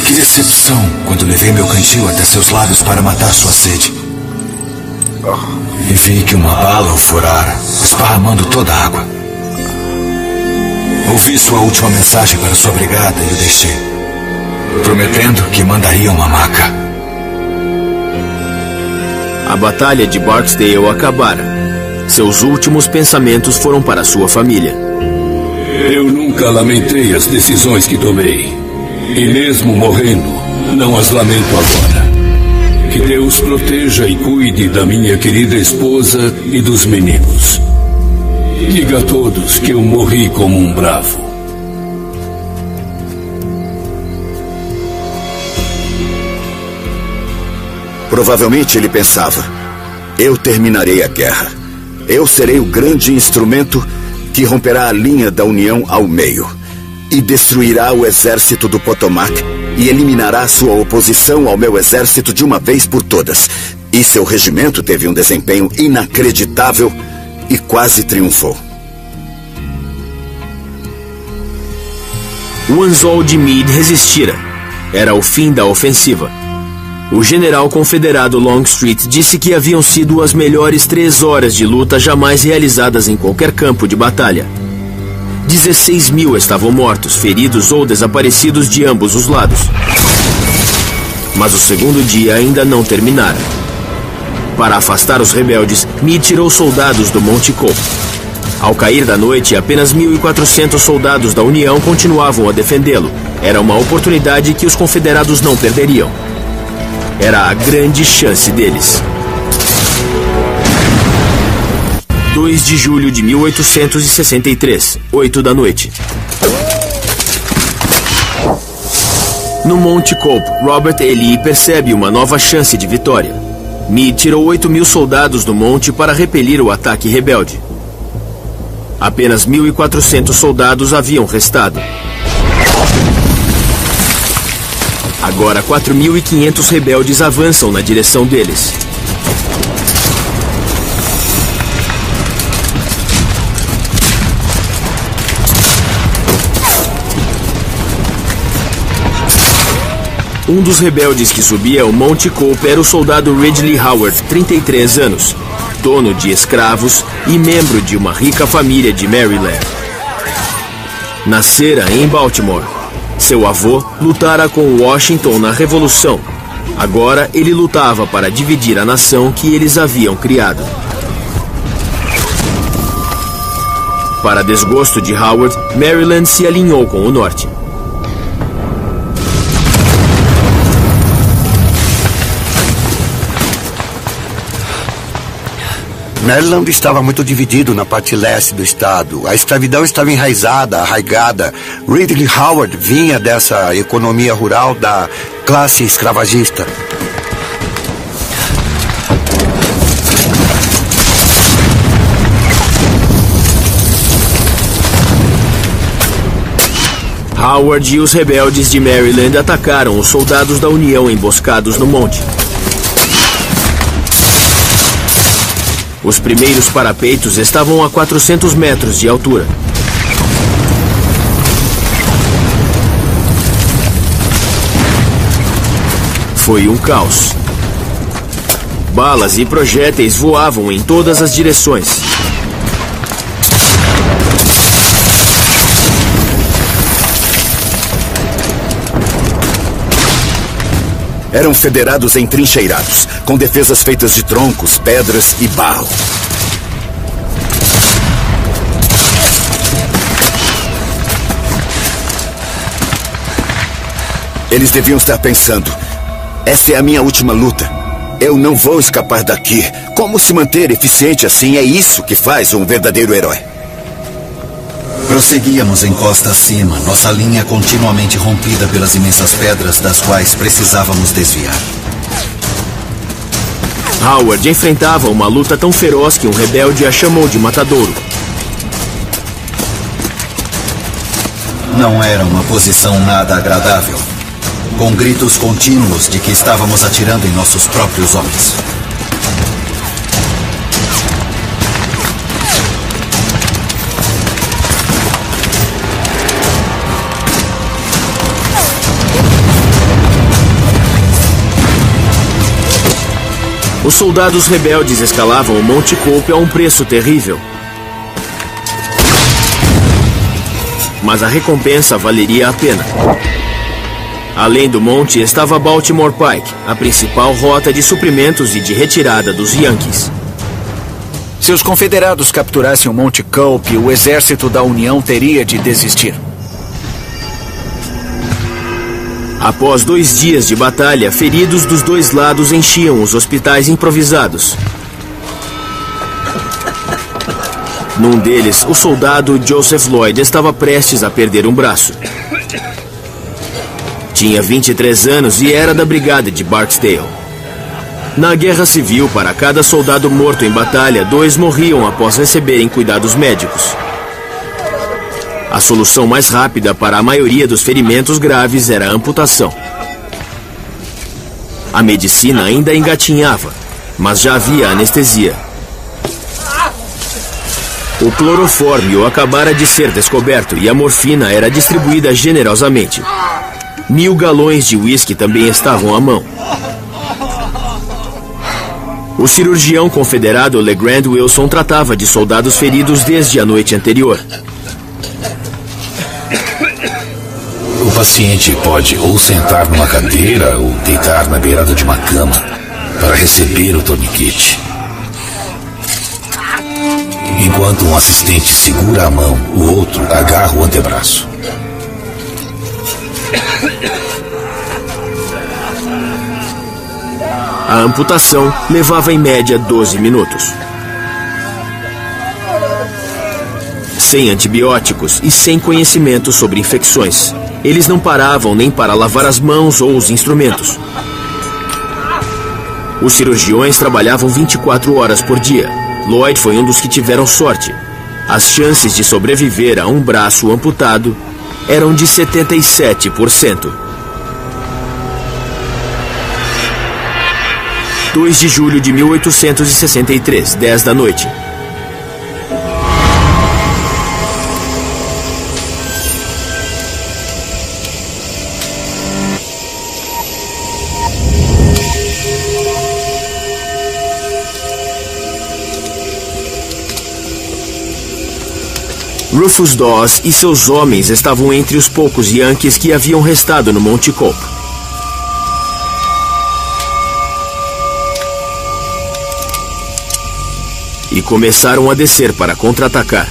Que decepção quando levei meu cantil até seus lábios para matar sua sede. E vi que uma bala o furara, esparramando toda a água. Ouvi sua última mensagem para sua brigada e o deixei, prometendo que mandaria uma maca. A batalha de Barksdale acabara. Seus últimos pensamentos foram para sua família. Eu nunca lamentei as decisões que tomei. E mesmo morrendo, não as lamento agora. Que Deus proteja e cuide da minha querida esposa e dos meninos. Diga a todos que eu morri como um bravo. Provavelmente ele pensava: eu terminarei a guerra. Eu serei o grande instrumento que romperá a linha da União ao meio e destruirá o exército do Potomac e eliminará sua oposição ao meu exército de uma vez por todas. E seu regimento teve um desempenho inacreditável e quase triunfou. O anzol de Meade resistira. Era o fim da ofensiva. O general confederado Longstreet disse que haviam sido as melhores 3 horas de luta jamais realizadas em qualquer campo de batalha. 16 mil estavam mortos, feridos ou desaparecidos de ambos os lados. Mas o segundo dia ainda não terminara. Para afastar os rebeldes, Meade tirou soldados do Monte Cope. Ao cair da noite, apenas 1.400 soldados da União continuavam a defendê-lo. Era uma oportunidade que os confederados não perderiam. Era a grande chance deles. 2 de julho de 1863, 8 da noite. No Monte Cope, Robert E. Lee percebe uma nova chance de vitória. Meade tirou 8.000 soldados do monte para repelir o ataque rebelde. Apenas 1.400 soldados haviam restado. Agora 4.500 rebeldes avançam na direção deles. Um dos rebeldes que subia o Monte Cope era o soldado Ridley Howard, 33 anos, dono de escravos e membro de uma rica família de Maryland. Nascera em Baltimore. Seu avô lutara com Washington na Revolução. Agora ele lutava para dividir a nação que eles haviam criado. Para desgosto de Howard, Maryland se alinhou com o Norte. Maryland estava muito dividido na parte leste do estado. A escravidão estava enraizada, arraigada. Ridley Howard vinha dessa economia rural da classe escravagista. Howard e os rebeldes de Maryland atacaram os soldados da União emboscados no monte. Os primeiros parapeitos estavam a 400 metros de altura. Foi um caos. Balas e projéteis voavam em todas as direções. Eram federados entrincheirados, com defesas feitas de troncos, pedras e barro. Eles deviam estar pensando: essa é a minha última luta. Eu não vou escapar daqui. Como se manter eficiente assim é isso que faz um verdadeiro herói. Prosseguíamos em costa acima, nossa linha continuamente rompida pelas imensas pedras das quais precisávamos desviar. Howard enfrentava uma luta tão feroz que um rebelde a chamou de matadouro. Não era uma posição nada agradável, com gritos contínuos de que estávamos atirando em nossos próprios homens. Os soldados rebeldes escalavam o Monte Cope a um preço terrível. Mas a recompensa valeria a pena. Além do monte estava Baltimore Pike, a principal rota de suprimentos e de retirada dos Yankees. Se os confederados capturassem o Monte Cope, o exército da União teria de desistir. Após 2 dias de batalha, feridos dos dois lados enchiam os hospitais improvisados. Num deles, o soldado Joseph Lloyd estava prestes a perder um braço. Tinha 23 anos e era da brigada de Barksdale. Na Guerra Civil, para cada soldado morto em batalha, 2 morriam após receberem cuidados médicos. A solução mais rápida para a maioria dos ferimentos graves era a amputação. A medicina ainda engatinhava, mas já havia anestesia. O clorofórmio acabara de ser descoberto e a morfina era distribuída generosamente. 1000 galões de uísque também estavam à mão. O cirurgião confederado LeGrand Wilson tratava de soldados feridos desde a noite anterior. O paciente pode ou sentar numa cadeira ou deitar na beirada de uma cama para receber o torniquete. Enquanto um assistente segura a mão, o outro agarra o antebraço. A amputação levava em média 12 minutos. Sem antibióticos e sem conhecimento sobre infecções, eles não paravam nem para lavar as mãos ou os instrumentos. Os cirurgiões trabalhavam 24 horas por dia. Lloyd foi um dos que tiveram sorte. As chances de sobreviver a um braço amputado eram de 77%. 2 de julho de 1863, 10 da noite. Rufus Dawes e seus homens estavam entre os poucos Yankees que haviam restado no Monte Cope. E começaram a descer para contra-atacar.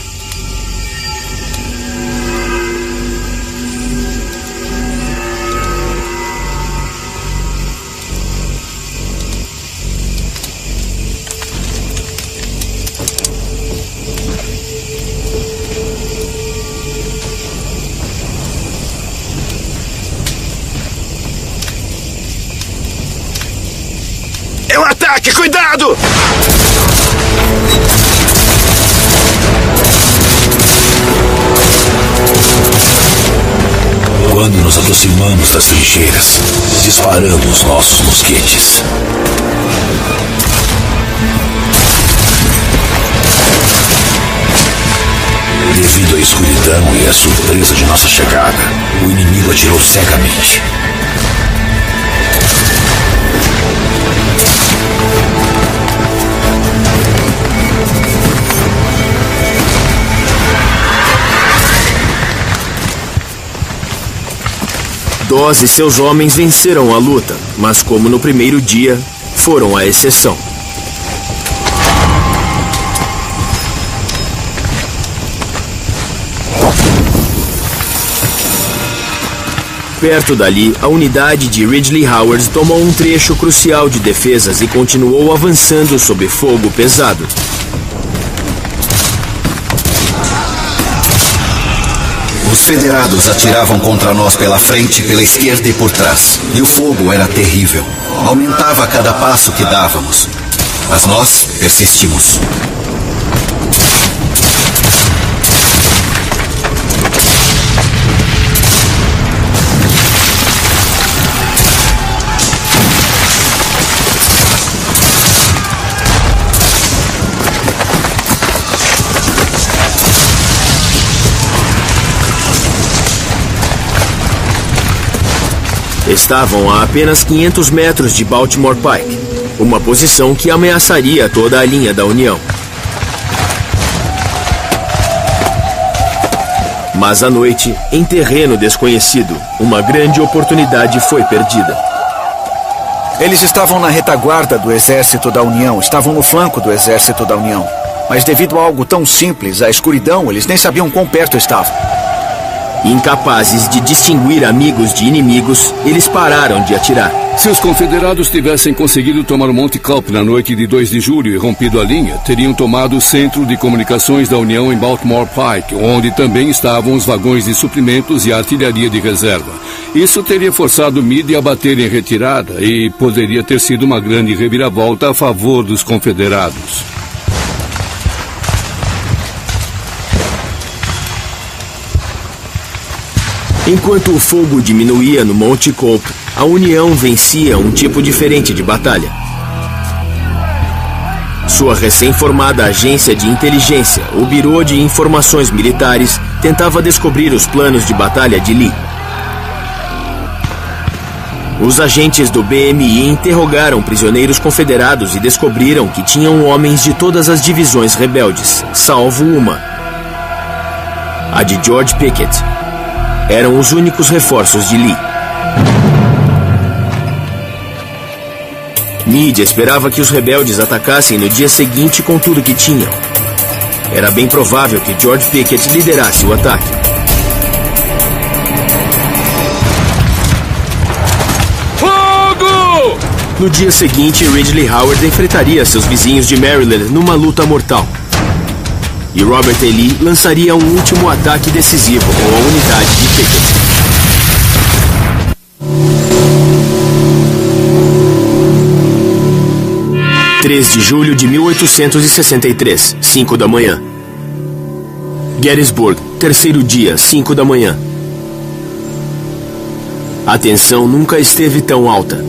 É um ataque! Cuidado! Quando nos aproximamos das trincheiras, disparamos nossos mosquetes. Devido à escuridão e à surpresa de nossa chegada, o inimigo atirou cegamente. Dawes e seus homens venceram a luta, mas como no primeiro dia, foram a exceção. Perto dali, a unidade de Ridley Howard tomou um trecho crucial de defesas e continuou avançando sob fogo pesado. Os federados atiravam contra nós pela frente, pela esquerda e por trás. E o fogo era terrível. Aumentava a cada passo que dávamos. Mas nós persistimos. Estavam a apenas 500 metros de Baltimore Pike, uma posição que ameaçaria toda a linha da União. Mas à noite, em terreno desconhecido, uma grande oportunidade foi perdida. Eles estavam na retaguarda do exército da União, estavam no flanco do exército da União. Mas devido a algo tão simples, a escuridão, eles nem sabiam quão perto estavam. Incapazes de distinguir amigos de inimigos, eles pararam de atirar. Se os confederados tivessem conseguido tomar o Monte Cope na noite de 2 de julho e rompido a linha, teriam tomado o centro de comunicações da União em Baltimore Pike, onde também estavam os vagões de suprimentos e a artilharia de reserva. Isso teria forçado Meade a bater em retirada e poderia ter sido uma grande reviravolta a favor dos confederados. Enquanto o fogo diminuía no Monte Cope, a União vencia um tipo diferente de batalha. Sua recém-formada agência de inteligência, o Bureau de Informações Militares, tentava descobrir os planos de batalha de Lee. Os agentes do BMI interrogaram prisioneiros confederados e descobriram que tinham homens de todas as divisões rebeldes, salvo uma: a de George Pickett. Eram os únicos reforços de Lee. Meade esperava que os rebeldes atacassem no dia seguinte com tudo que tinham. Era bem provável que George Pickett liderasse o ataque. Fogo! No dia seguinte, Ridley Howard enfrentaria seus vizinhos de Maryland numa luta mortal. E Robert E. Lee lançaria um último ataque decisivo com a unidade de Pickett. – 3 de julho de 1863, 5 da manhã. Gettysburg, terceiro dia, 5 da manhã. A tensão nunca esteve tão alta.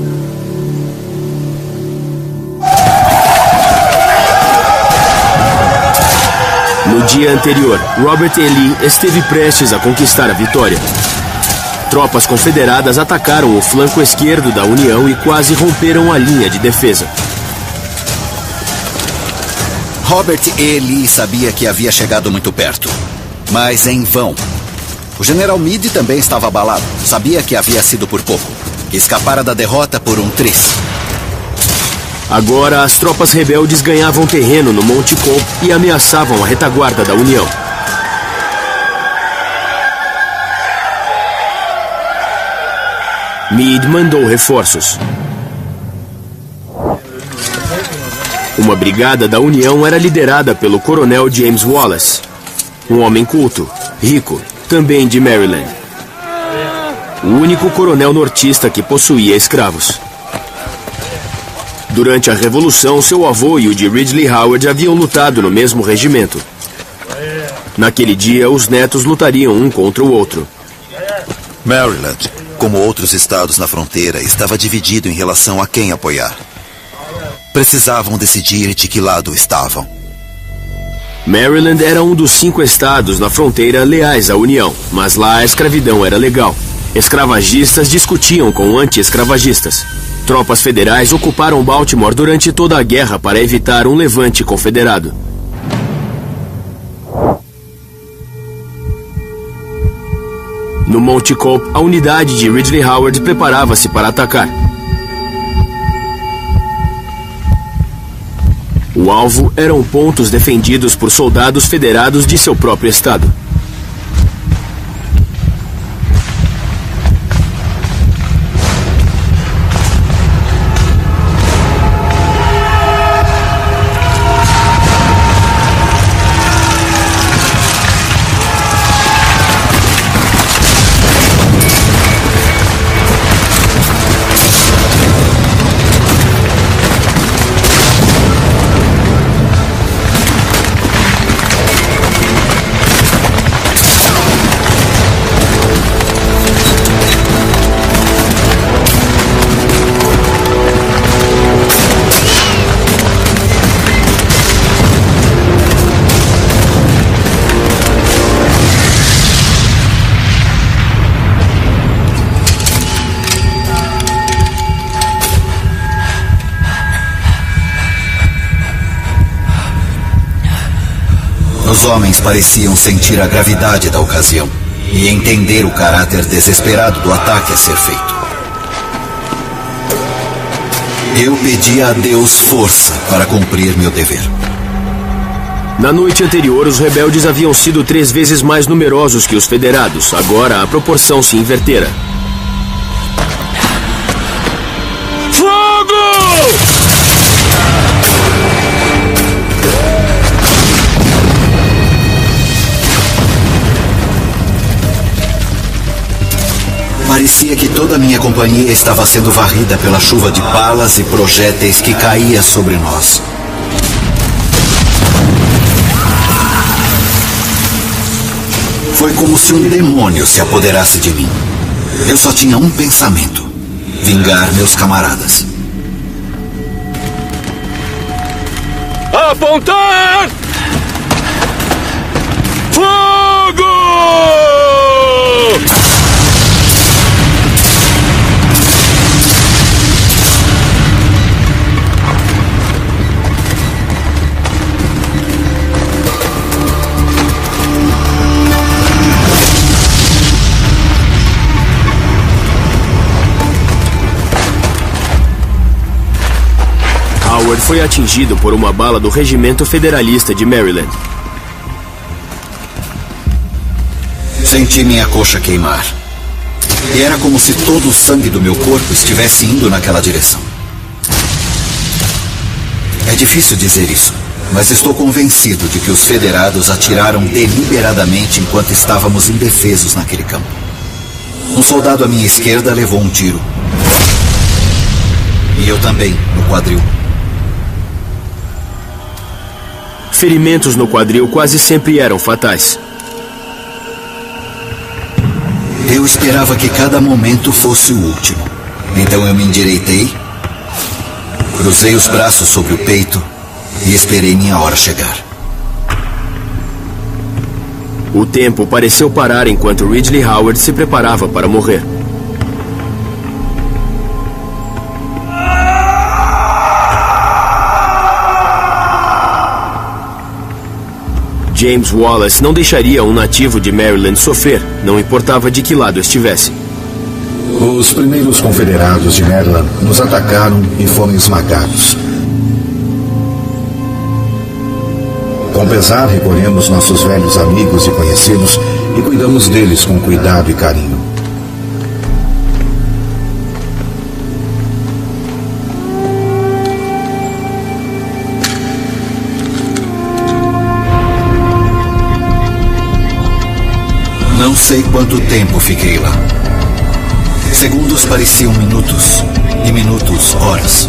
No dia anterior, Robert E. Lee esteve prestes a conquistar a vitória. Tropas confederadas atacaram o flanco esquerdo da União e quase romperam a linha de defesa. Robert E. Lee sabia que havia chegado muito perto. Mas em vão. O general Meade também estava abalado. Sabia que havia sido por pouco. Que escapara da derrota por um tris. Agora, as tropas rebeldes ganhavam terreno no Monte Cobb e ameaçavam a retaguarda da União. Meade mandou reforços. Uma brigada da União era liderada pelo coronel James Wallace, um homem culto, rico, também de Maryland. O único coronel nortista que possuía escravos. Durante a Revolução, seu avô e o de Ridley Howard haviam lutado no mesmo regimento. Naquele dia, os netos lutariam um contra o outro. Maryland, como outros estados na fronteira, estava dividido em relação a quem apoiar. Precisavam decidir de que lado estavam. Maryland era um dos 5 estados na fronteira leais à União, mas lá a escravidão era legal. Escravagistas discutiam com anti-escravagistas. Tropas federais ocuparam Baltimore durante toda a guerra para evitar um levante confederado. No Monte Cobb, a unidade de Ridley Howard preparava-se para atacar. O alvo eram pontos defendidos por soldados federados de seu próprio estado. Os homens pareciam sentir a gravidade da ocasião e entender o caráter desesperado do ataque a ser feito. Eu pedi a Deus força para cumprir meu dever. Na noite anterior, os rebeldes haviam sido 3 vezes mais numerosos que os federados. Agora, a proporção se invertera. Fogo! Parecia que toda a minha companhia estava sendo varrida pela chuva de balas e projéteis que caía sobre nós. Foi como se um demônio se apoderasse de mim. Eu só tinha um pensamento: vingar meus camaradas. Apontar! Fogo! Howard foi atingido por uma bala do Regimento Federalista de Maryland. Senti minha coxa queimar. E era como se todo o sangue do meu corpo estivesse indo naquela direção. É difícil dizer isso, mas estou convencido de que os federados atiraram deliberadamente enquanto estávamos indefesos naquele campo. Um soldado à minha esquerda levou um tiro. E eu também, no quadril. Ferimentos no quadril quase sempre eram fatais. Eu esperava que cada momento fosse o último. Então eu me endireitei, cruzei os braços sobre o peito e esperei minha hora chegar. O tempo pareceu parar enquanto Ridley Howard se preparava para morrer. James Wallace não deixaria um nativo de Maryland sofrer, não importava de que lado estivesse. Os primeiros confederados de Maryland nos atacaram e foram esmagados. Com pesar, recolhemos nossos velhos amigos e conhecidos e cuidamos deles com cuidado e carinho. Não sei quanto tempo fiquei lá. Segundos pareciam minutos, e minutos horas.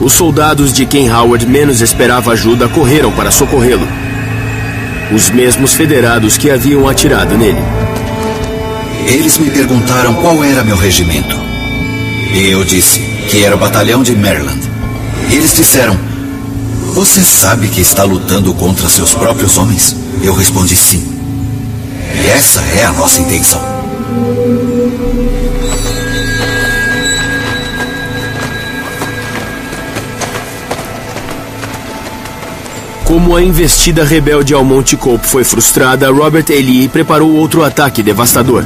Os soldados de quem Howard menos esperava ajuda correram para socorrê-lo. Os mesmos federados que haviam atirado nele. Eles me perguntaram qual era meu regimento. E eu disse que era o batalhão de Maryland. Eles disseram: "Você sabe que está lutando contra seus próprios homens?" Eu respondi sim. E essa é a nossa intenção. Como a investida rebelde ao Monte Cope foi frustrada, Robert E. Lee preparou outro ataque devastador.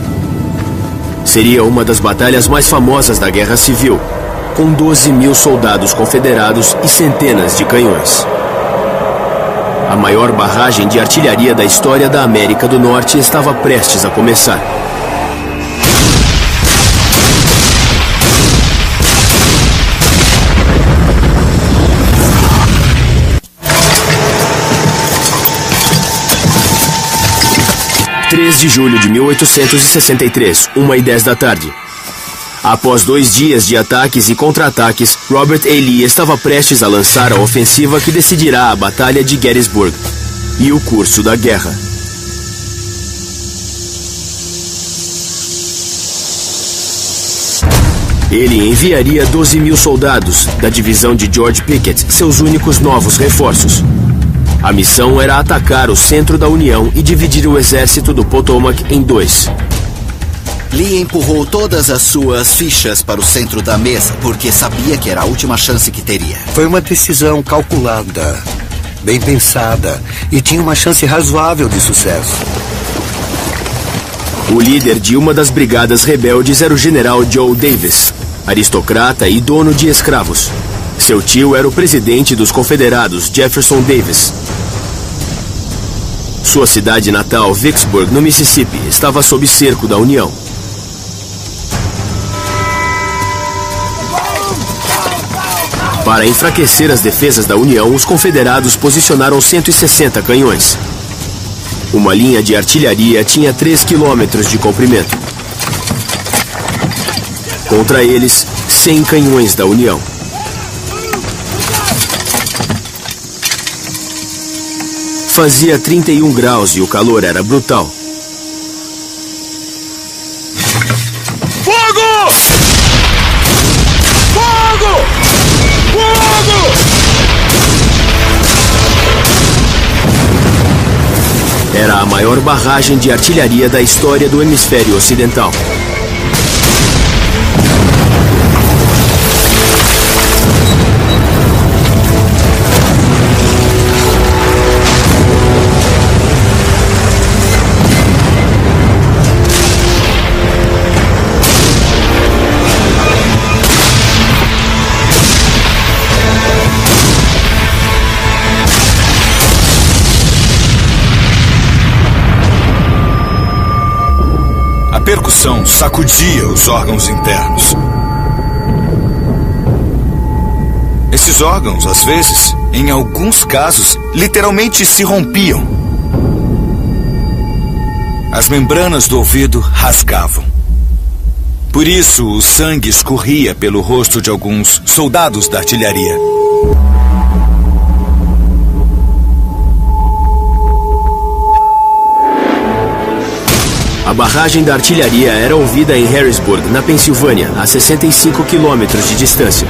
Seria uma das batalhas mais famosas da Guerra Civil, com 12.000 soldados confederados e centenas de canhões. A maior barragem de artilharia da história da América do Norte estava prestes a começar. De julho de 1863, 1h10 da tarde. Após 2 dias de ataques e contra-ataques, Robert E. Lee estava prestes a lançar a ofensiva que decidirá a Batalha de Gettysburg e o curso da guerra. Ele enviaria 12.000 soldados da divisão de George Pickett, seus únicos novos reforços. A missão era atacar o centro da União e dividir o exército do Potomac em 2. Lee empurrou todas as suas fichas para o centro da mesa, porque sabia que era a última chance que teria. Foi uma decisão calculada, bem pensada, e tinha uma chance razoável de sucesso. O líder de uma das brigadas rebeldes era o general Joe Davis, aristocrata e dono de escravos. Seu tio era o presidente dos confederados, Jefferson Davis. Sua cidade natal, Vicksburg, no Mississippi, estava sob cerco da União. Para enfraquecer as defesas da União, os confederados posicionaram 160 canhões. Uma linha de artilharia tinha 3 quilômetros de comprimento. Contra eles, 100 canhões da União. Fazia 31 graus e o calor era brutal. Fogo! Fogo! Fogo! Era a maior barragem de artilharia da história do hemisfério ocidental. A percussão sacudia os órgãos internos. Esses órgãos, às vezes, em alguns casos, literalmente se rompiam. As membranas do ouvido rasgavam. Por isso, o sangue escorria pelo rosto de alguns soldados da artilharia. A barragem da artilharia era ouvida em Harrisburg, na Pensilvânia, a 65 quilômetros de distância.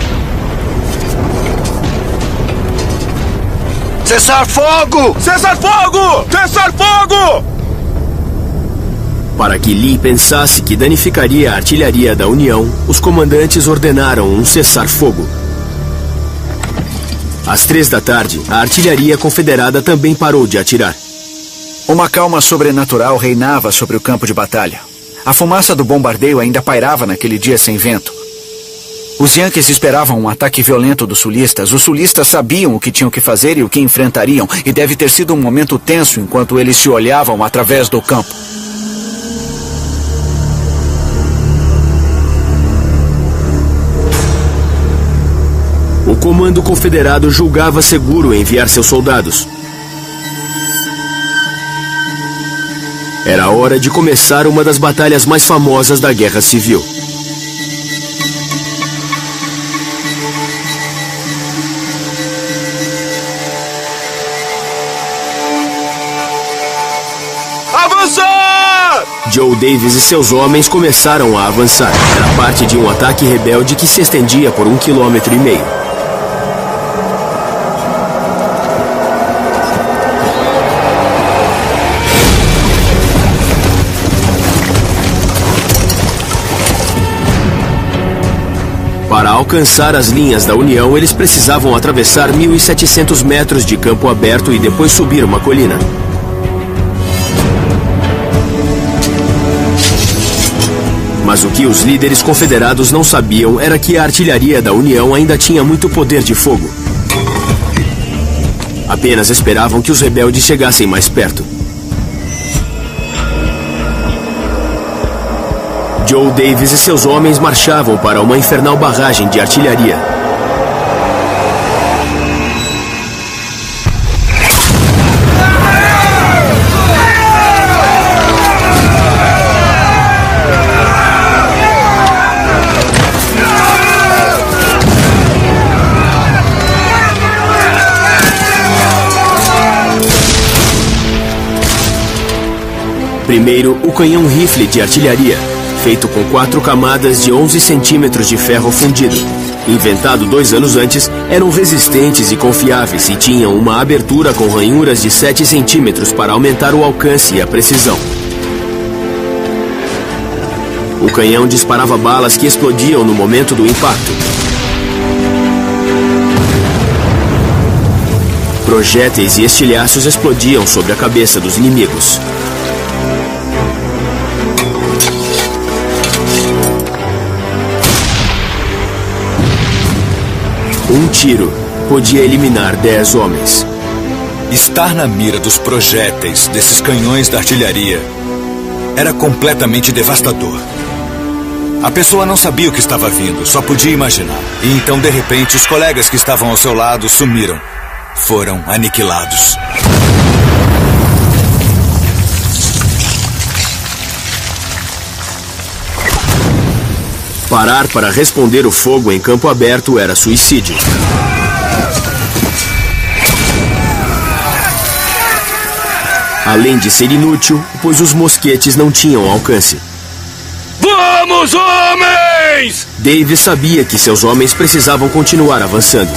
Cessar fogo! Cessar fogo! Cessar fogo! Para que Lee pensasse que danificaria a artilharia da União, os comandantes ordenaram um cessar-fogo. Às 3 da tarde, a artilharia confederada também parou de atirar. Uma calma sobrenatural reinava sobre o campo de batalha. A fumaça do bombardeio ainda pairava naquele dia sem vento. Os Yankees esperavam um ataque violento dos sulistas. Os sulistas sabiam o que tinham que fazer e o que enfrentariam, e deve ter sido um momento tenso enquanto eles se olhavam através do campo. O comando confederado julgava seguro enviar seus soldados. Era a hora de começar uma das batalhas mais famosas da Guerra Civil. Avançar! Joe Davis e seus homens começaram a avançar. Era parte de um ataque rebelde que se estendia por 1,5 km. Para alcançar as linhas da União, eles precisavam atravessar 1.700 metros de campo aberto e depois subir uma colina. Mas o que os líderes confederados não sabiam era que a artilharia da União ainda tinha muito poder de fogo. Apenas esperavam que os rebeldes chegassem mais perto. Joe Davis e seus homens marchavam para uma infernal barragem de artilharia. Primeiro, o canhão rifle de artilharia, feito com 4 camadas de 11 centímetros de ferro fundido. Inventado 2 anos antes, eram resistentes e confiáveis e tinham uma abertura com ranhuras de 7 centímetros para aumentar o alcance e a precisão. O canhão disparava balas que explodiam no momento do impacto. Projéteis e estilhaços explodiam sobre a cabeça dos inimigos. Um tiro podia eliminar 10 homens. Estar na mira dos projéteis desses canhões da artilharia era completamente devastador. A pessoa não sabia o que estava vindo, só podia imaginar. E então, de repente, os colegas que estavam ao seu lado sumiram. Foram aniquilados. Parar para responder o fogo em campo aberto era suicídio. Além de ser inútil, pois os mosquetes não tinham alcance. Vamos, homens! Davis sabia que seus homens precisavam continuar avançando.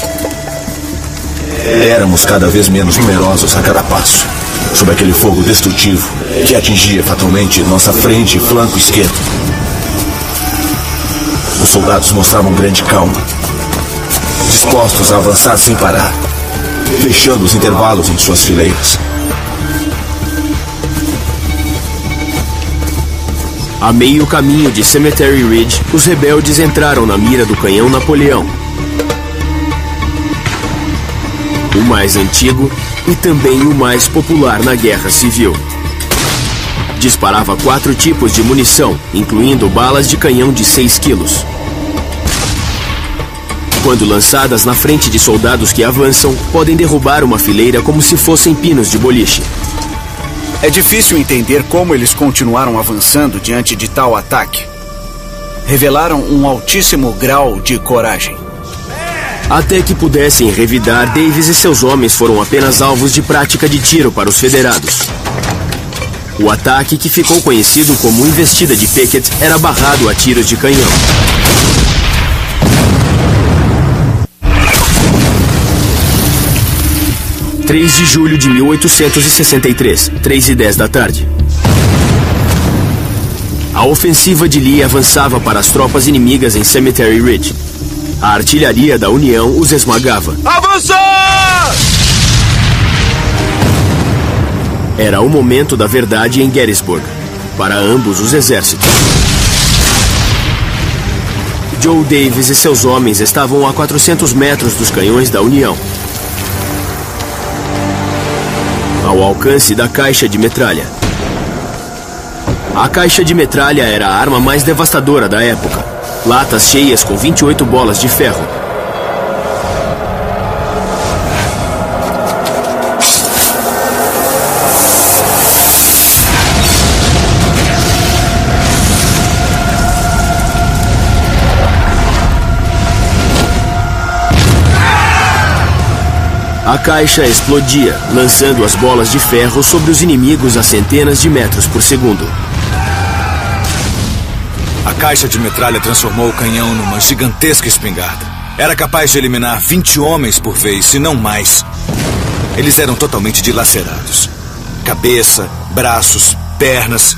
Éramos cada vez menos numerosos a cada passo, sob aquele fogo destrutivo que atingia fatalmente nossa frente e flanco esquerdo. Os soldados mostravam grande calma, dispostos a avançar sem parar, fechando os intervalos em suas fileiras. A meio caminho de Cemetery Ridge, os rebeldes entraram na mira do canhão Napoleão. O mais antigo e também o mais popular na Guerra Civil. Disparava 4 tipos de munição, incluindo balas de canhão de 6 quilos. Quando lançadas na frente de soldados que avançam, podem derrubar uma fileira como se fossem pinos de boliche. É difícil entender como eles continuaram avançando diante de tal ataque. Revelaram um altíssimo grau de coragem. Até que pudessem revidar, Davis e seus homens foram apenas alvos de prática de tiro para os federados. O ataque, que ficou conhecido como Investida de Pickett, era barrado a tiros de canhão. 3 de julho de 1863, 3h10 da tarde. A ofensiva de Lee avançava para as tropas inimigas em Cemetery Ridge. A artilharia da União os esmagava. Avançar! Era o momento da verdade em Gettysburg, para ambos os exércitos. Joe Davis e seus homens estavam a 400 metros dos canhões da União, ao alcance da caixa de metralha. A caixa de metralha era a arma mais devastadora da época. Latas cheias com 28 bolas de ferro. A caixa explodia, lançando as bolas de ferro sobre os inimigos a centenas de metros por segundo. A caixa de metralha transformou o canhão numa gigantesca espingarda. Era capaz de eliminar 20 homens por vez, se não mais. Eles eram totalmente dilacerados. Cabeça, braços, pernas.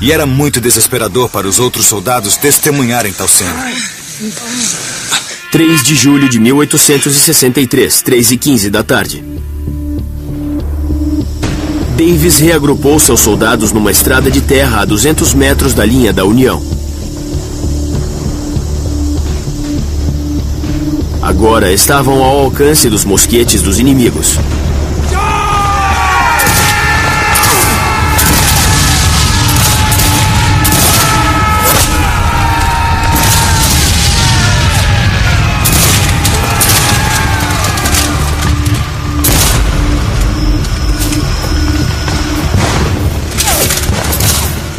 E era muito desesperador para os outros soldados testemunharem tal cena. 3 de julho de 1863, 3h15 da tarde. Davis reagrupou seus soldados numa estrada de terra a 200 metros da linha da União. Agora estavam ao alcance dos mosquetes dos inimigos.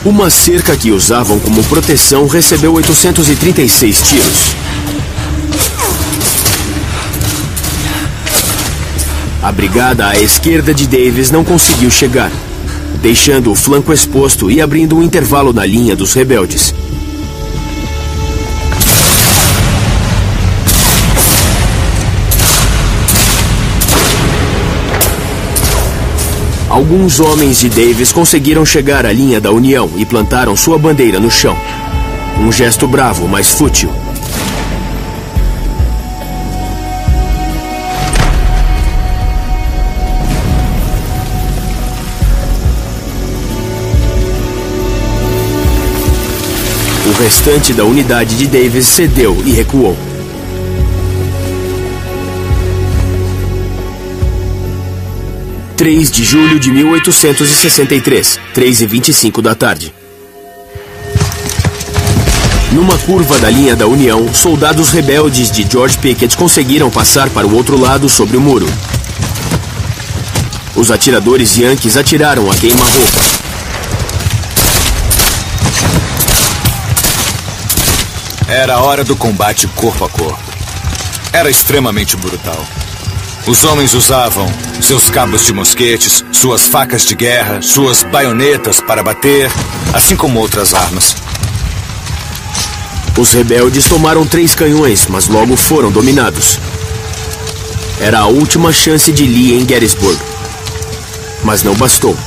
Uma cerca que usavam como proteção recebeu 836 tiros. A brigada à esquerda de Davis não conseguiu chegar, deixando o flanco exposto e abrindo um intervalo na linha dos rebeldes. Alguns homens de Davis conseguiram chegar à linha da União e plantaram sua bandeira no chão. Um gesto bravo, mas fútil. O restante da unidade de Davis cedeu e recuou. – 3 de julho de 1863, 3h25 da tarde. Numa curva da linha da União, soldados rebeldes de George Pickett conseguiram passar para o outro lado sobre o muro. Os atiradores yankees atiraram a queima-roupa. Era a hora do combate corpo a corpo. Era extremamente brutal. Os homens usavam seus cabos de mosquetes, suas facas de guerra, suas baionetas para bater, assim como outras armas. Os rebeldes tomaram 3 canhões, mas logo foram dominados. Era a última chance de Lee em Gettysburg. Mas não bastou.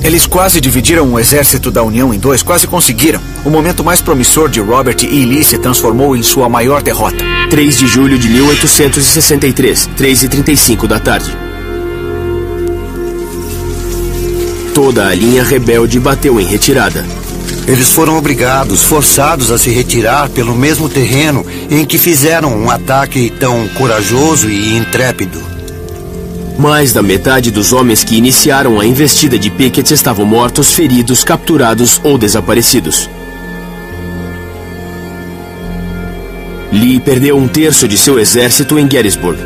Eles quase dividiram o exército da União em 2, quase conseguiram. O momento mais promissor de Robert E. Lee se transformou em sua maior derrota. 3 de julho de 1863, 3h35 da tarde. Toda a linha rebelde bateu em retirada. Eles foram obrigados, forçados a se retirar pelo mesmo terreno em que fizeram um ataque tão corajoso e intrépido. Mais da metade dos homens que iniciaram a investida de Pickett estavam mortos, feridos, capturados ou desaparecidos. Lee perdeu 1/3 de seu exército em Gettysburg.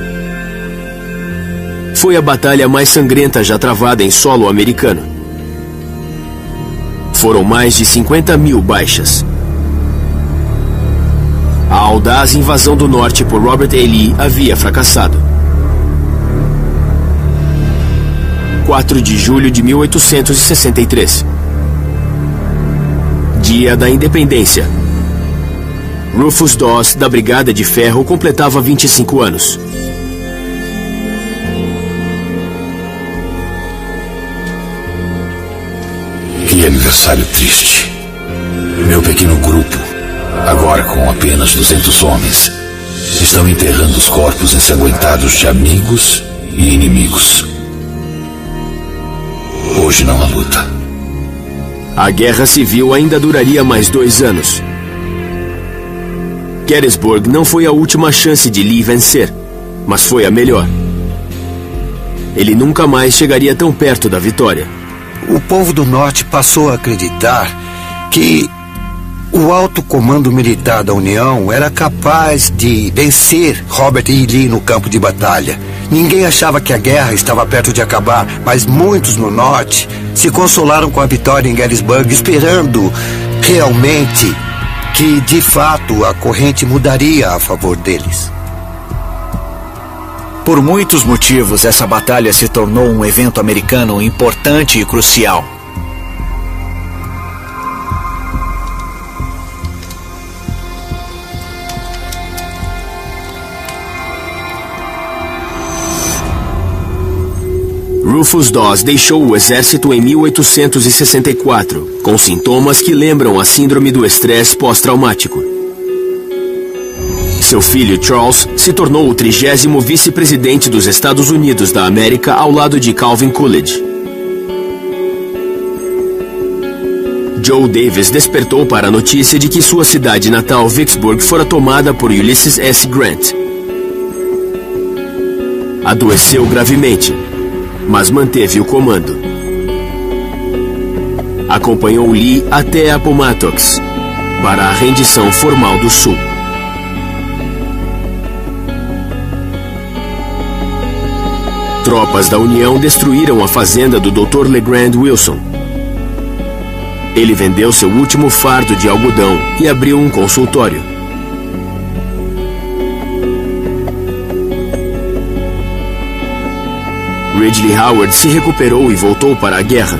Foi a batalha mais sangrenta já travada em solo americano. Foram mais de 50.000 baixas. A audaz invasão do norte por Robert E. Lee havia fracassado. 4 de julho de 1863. Dia da Independência. Rufus Dawes, da Brigada de Ferro, completava 25 anos. Que aniversário triste. Meu pequeno grupo, agora com apenas 200 homens, estão enterrando os corpos ensanguentados de amigos e inimigos. Hoje não há luta. A guerra civil ainda duraria mais 2 anos. Gettysburg não foi a última chance de Lee vencer, mas foi a melhor. Ele nunca mais chegaria tão perto da vitória. O povo do Norte passou a acreditar que o alto comando militar da União era capaz de vencer Robert E. Lee no campo de batalha. Ninguém achava que a guerra estava perto de acabar, mas muitos no Norte se consolaram com a vitória em Gettysburg, esperando realmente que, de fato, a corrente mudaria a favor deles. Por muitos motivos, essa batalha se tornou um evento americano importante e crucial. Rufus Dawes deixou o exército em 1864, com sintomas que lembram a síndrome do estresse pós-traumático. Seu filho Charles se tornou o 30º vice-presidente dos Estados Unidos da América ao lado de Calvin Coolidge. Joe Davis despertou para a notícia de que sua cidade natal, Vicksburg, fora tomada por Ulysses S. Grant. Adoeceu gravemente, mas manteve o comando. Acompanhou Lee até Appomattox, para a rendição formal do Sul. Tropas da União destruíram a fazenda do Dr. LeGrand Wilson. Ele vendeu seu último fardo de algodão e abriu um consultório. Ridley Howard se recuperou e voltou para a guerra.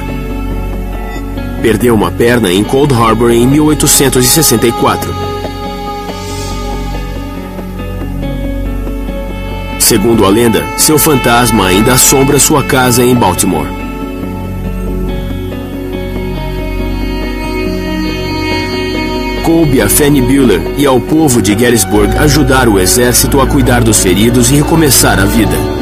Perdeu uma perna em Cold Harbor em 1864. Segundo a lenda, seu fantasma ainda assombra sua casa em Baltimore. Coube a Fanny Bueller e ao povo de Gettysburg ajudar o exército a cuidar dos feridos e recomeçar a vida.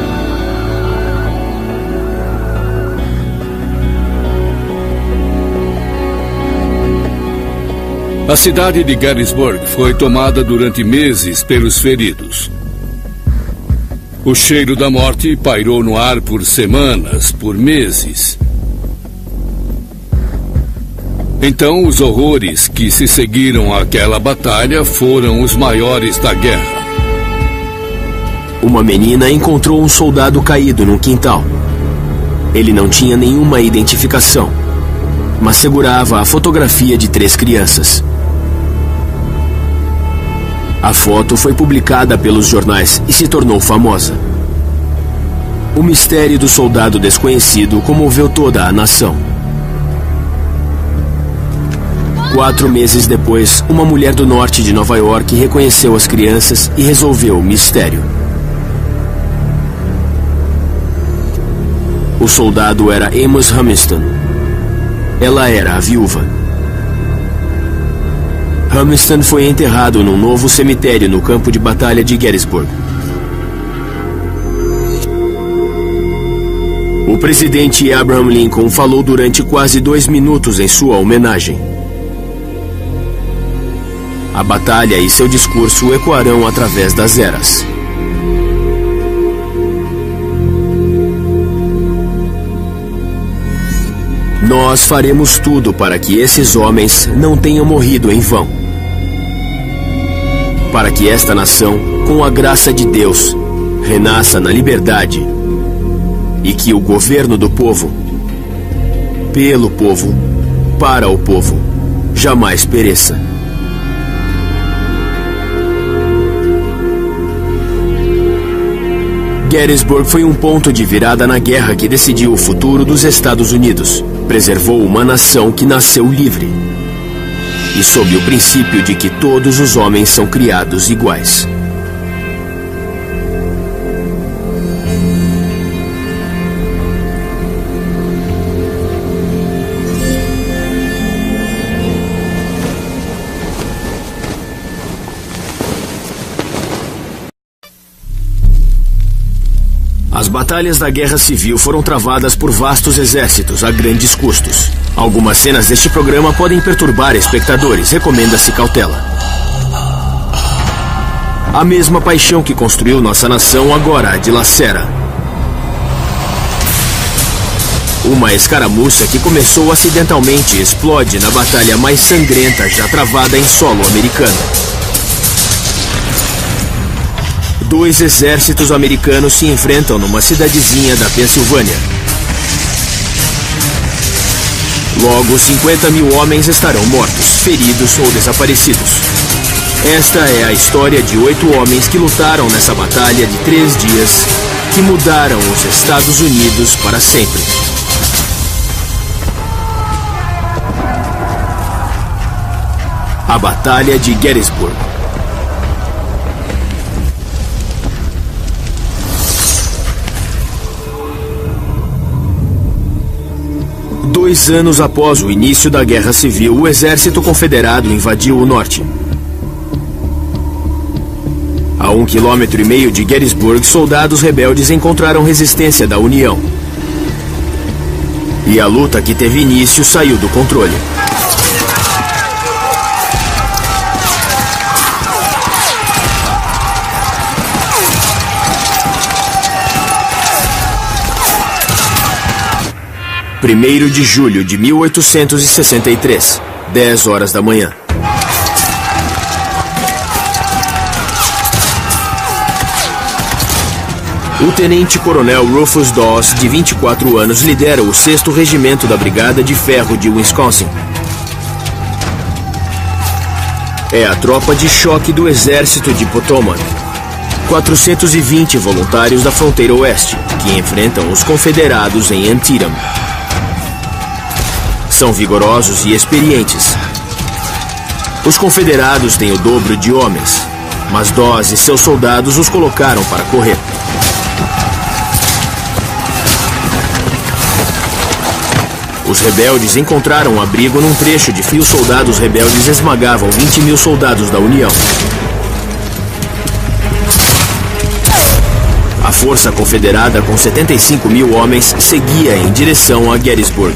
A cidade de Gettysburg foi tomada durante meses pelos feridos. O cheiro da morte pairou no ar por semanas, por meses. Então, os horrores que se seguiram àquela batalha foram os maiores da guerra. Uma menina encontrou um soldado caído no quintal. Ele não tinha nenhuma identificação, mas segurava a fotografia de 3 crianças. A foto foi publicada pelos jornais e se tornou famosa. O mistério do soldado desconhecido comoveu toda a nação. 4 meses depois, uma mulher do norte de Nova York reconheceu as crianças e resolveu o mistério. O soldado era Amos Humiston. Ela era a viúva. Humiston foi enterrado num novo cemitério no campo de batalha de Gettysburg. O presidente Abraham Lincoln falou durante quase 2 minutos em sua homenagem. A batalha e seu discurso ecoarão através das eras. Nós faremos tudo para que esses homens não tenham morrido em vão. Para que esta nação, com a graça de Deus, renasça na liberdade e que o governo do povo, pelo povo, para o povo, jamais pereça. Gettysburg foi um ponto de virada na guerra que decidiu o futuro dos Estados Unidos. Preservou uma nação que nasceu livre e sob o princípio de que todos os homens são criados iguais. As batalhas da Guerra Civil foram travadas por vastos exércitos a grandes custos. Algumas cenas deste programa podem perturbar espectadores, recomenda-se cautela. A mesma paixão que construiu nossa nação agora a dilacera. Uma escaramuça que começou acidentalmente explode na batalha mais sangrenta já travada em solo americano. 2 exércitos americanos se enfrentam numa cidadezinha da Pensilvânia. Logo, 50 mil homens estarão mortos, feridos ou desaparecidos. Esta é a história de 8 homens que lutaram nessa batalha de 3 dias, que mudaram os Estados Unidos para sempre. A Batalha de Gettysburg. Dois anos após o início da Guerra Civil, o exército confederado invadiu o norte. A 1,5 km de Gettysburg, soldados rebeldes encontraram resistência da União. E a luta que teve início saiu do controle. Primeiro de julho de 1863, 10 horas da manhã. O tenente-coronel Rufus Dawes, de 24 anos, lidera o 6º Regimento da Brigada de Ferro de Wisconsin. É a tropa de choque do Exército de Potomac. 420 voluntários da fronteira oeste, que enfrentam os confederados em Antietam. São vigorosos e experientes. Os confederados têm o dobro de homens, mas Dawes e seus soldados os colocaram para correr. Os rebeldes encontraram abrigo num trecho de que os soldados rebeldes esmagavam 20 mil soldados da União. A força confederada, com 75 mil homens, seguia em direção a Gettysburg.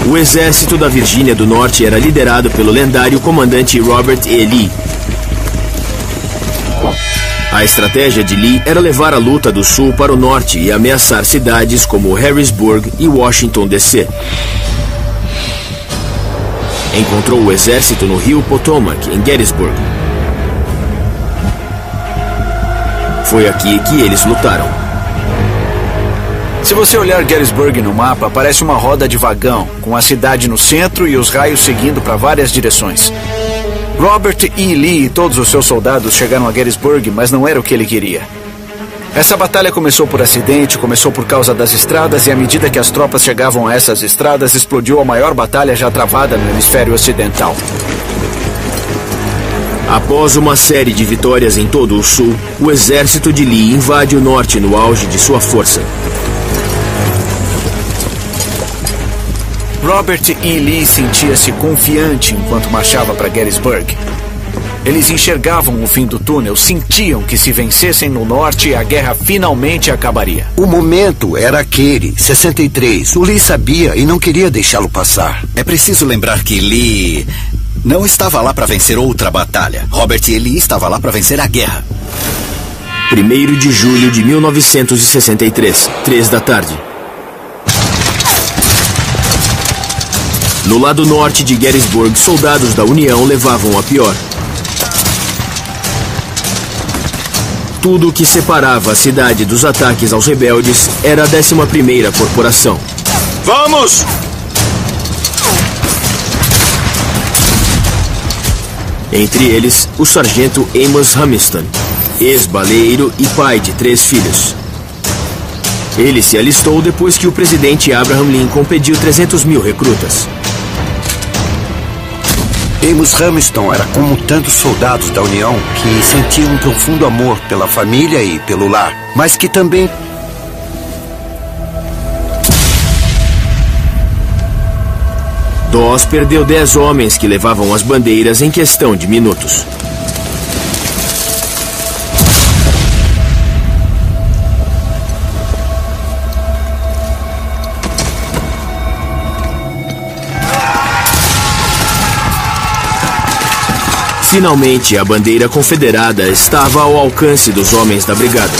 O exército da Virgínia do Norte era liderado pelo lendário comandante Robert E. Lee. A estratégia de Lee era levar a luta do sul para o norte e ameaçar cidades como Harrisburg e Washington, D.C. Encontrou o exército no rio Potomac, em Gettysburg. Foi aqui que eles lutaram. Se você olhar Gettysburg no mapa, parece uma roda de vagão, com a cidade no centro e os raios seguindo para várias direções. Robert E. Lee e todos os seus soldados chegaram a Gettysburg, mas não era o que ele queria. Essa batalha começou por acidente, começou por causa das estradas, e à medida que as tropas chegavam a essas estradas, explodiu a maior batalha já travada no hemisfério ocidental. Após uma série de vitórias em todo o sul, o exército de Lee invade o norte no auge de sua força. Robert E. Lee sentia-se confiante enquanto marchava para Gettysburg. Eles enxergavam o fim do túnel, sentiam que se vencessem no norte, a guerra finalmente acabaria. O momento era aquele, 63. O Lee sabia e não queria deixá-lo passar. É preciso lembrar que Lee não estava lá para vencer outra batalha. Robert E. Lee estava lá para vencer a guerra. 1º de julho de 1963, 3 da tarde. No lado norte de Gettysburg, soldados da União levavam a pior. Tudo o que separava a cidade dos ataques aos rebeldes era a 11ª Corporação. Vamos! Entre eles, o sargento Amos Humiston, ex-baleeiro e pai de 3 filhos. Ele se alistou depois que o presidente Abraham Lincoln pediu 300 mil recrutas. Amos Humiston era como tantos soldados da União que sentiam um profundo amor pela família e pelo lar, mas que também... Dawes perdeu 10 homens que levavam as bandeiras em questão de minutos. Finalmente, a bandeira confederada estava ao alcance dos homens da brigada.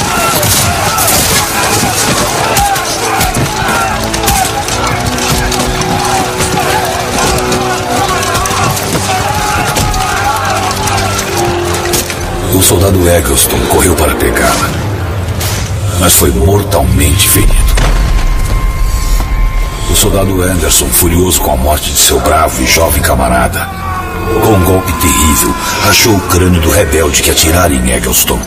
O soldado Eggleston correu para pegá-la, mas foi mortalmente ferido. O soldado Anderson, furioso com a morte de seu bravo e jovem camarada, com um golpe terrível, rachou o crânio do rebelde que atirara em Eggleston.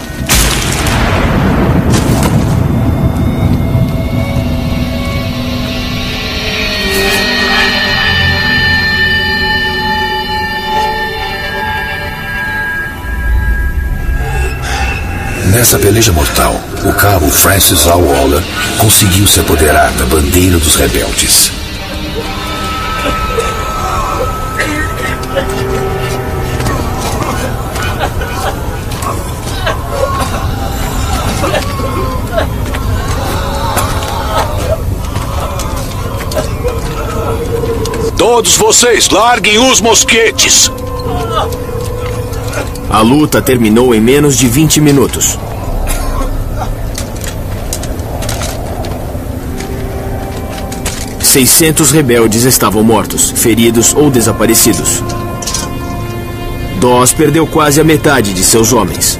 Nessa peleja mortal, o cabo Francis A. Waller conseguiu se apoderar da bandeira dos rebeldes. Todos vocês, larguem os mosquetes! A luta terminou em menos de 20 minutos. ...600 rebeldes estavam mortos, feridos ou desaparecidos. Dawes perdeu quase a metade de seus homens.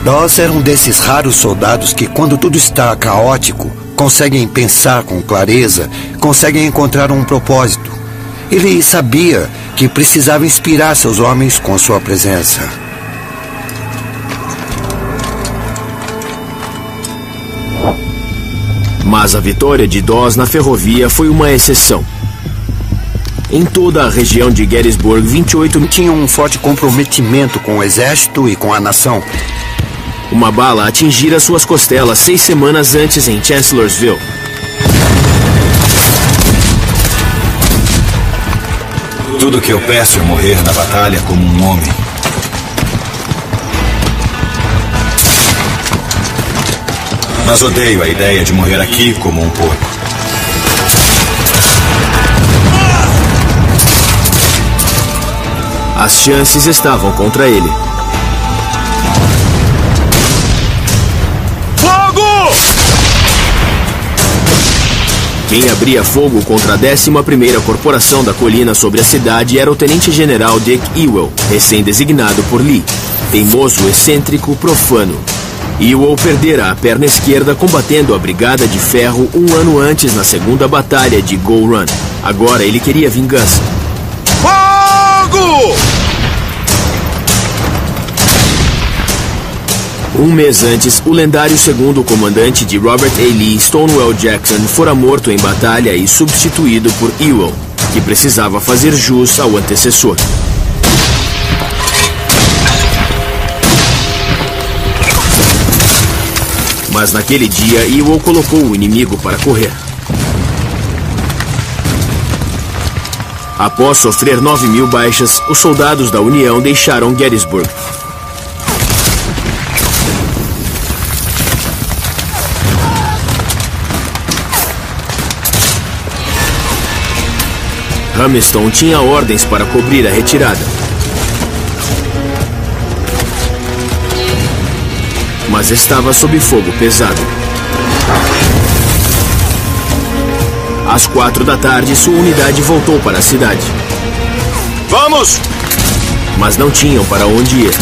Dawes era um desses raros soldados que, quando tudo está caótico, conseguem pensar com clareza, conseguem encontrar um propósito. Ele sabia que precisava inspirar seus homens com sua presença. Mas a vitória de Dawes na ferrovia foi uma exceção. Em toda a região de Gettysburg, 28 tinham um forte comprometimento com o exército e com a nação. Uma bala atingira suas costelas 6 semanas antes em Chancellorsville. Tudo que eu peço é morrer na batalha como um homem. Mas odeio a ideia de morrer aqui como um porco. As chances estavam contra ele. Fogo! Quem abria fogo contra a 11ª Corporação da Colina sobre a cidade era o Tenente-General Dick Ewell, recém-designado por Lee. Teimoso, excêntrico, profano. Ewell perdera a perna esquerda combatendo a Brigada de Ferro 1 ano antes na segunda batalha de Bull Run. Agora ele queria vingança. Fogo! Um mês antes, o lendário segundo comandante de Robert A. Lee, Stonewall Jackson, fora morto em batalha e substituído por Ewell, que precisava fazer jus ao antecessor. Mas naquele dia, Ewell colocou o inimigo para correr. Após sofrer 9.000 baixas, os soldados da União deixaram Gettysburg. Hamilton tinha ordens para cobrir a retirada. Mas estava sob fogo pesado. Às 4 da tarde, sua unidade voltou para a cidade. Vamos! Mas não tinham para onde ir.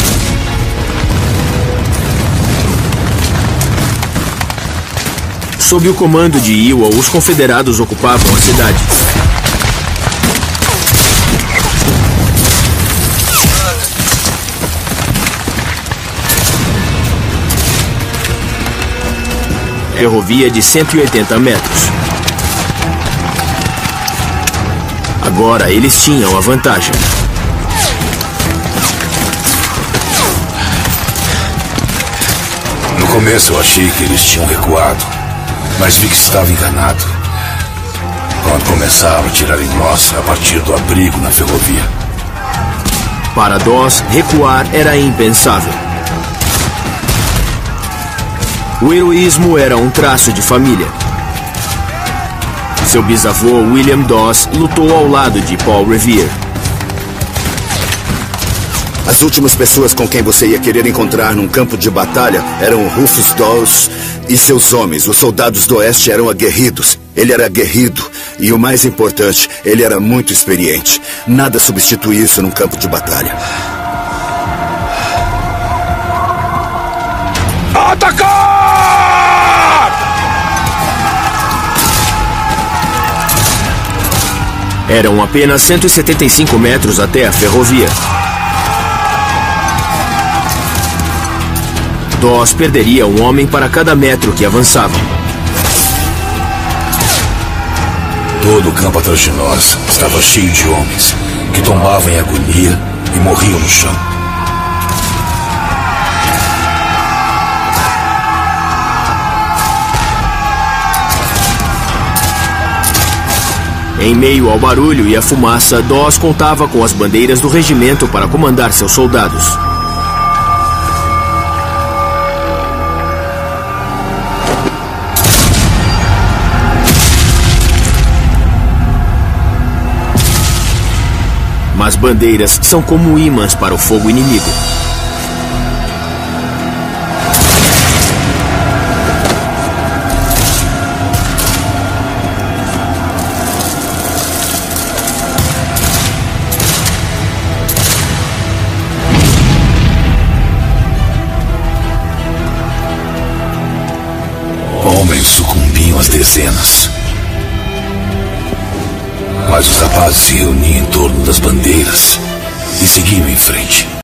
Sob o comando de Ewell, os confederados ocupavam a cidade. Ferrovia de 180 metros. Agora eles tinham a vantagem. No começo eu achei que eles tinham recuado, mas vi que estava enganado. Quando começaram a tirar em nós a partir do abrigo na ferrovia. Para Dawes, recuar era impensável. O heroísmo era um traço de família. Seu bisavô, William Dawes, lutou ao lado de Paul Revere. As últimas pessoas com quem você ia querer encontrar num campo de batalha eram Rufus Dawes e seus homens. Os soldados do Oeste eram aguerridos. Ele era aguerrido e, o mais importante, ele era muito experiente. Nada substitui isso num campo de batalha. Atacar! Eram apenas 175 metros até a ferrovia. Dawes perderia um homem para cada metro que avançavam. Todo o campo atrás de nós estava cheio de homens que tombavam em agonia e morriam no chão. Em meio ao barulho e à fumaça, Dawes contava com as bandeiras do regimento para comandar seus soldados. Mas bandeiras são como ímãs para o fogo inimigo. Homens sucumbiam às dezenas. Mas os rapazes se reuniam em torno das bandeiras e seguiam em frente.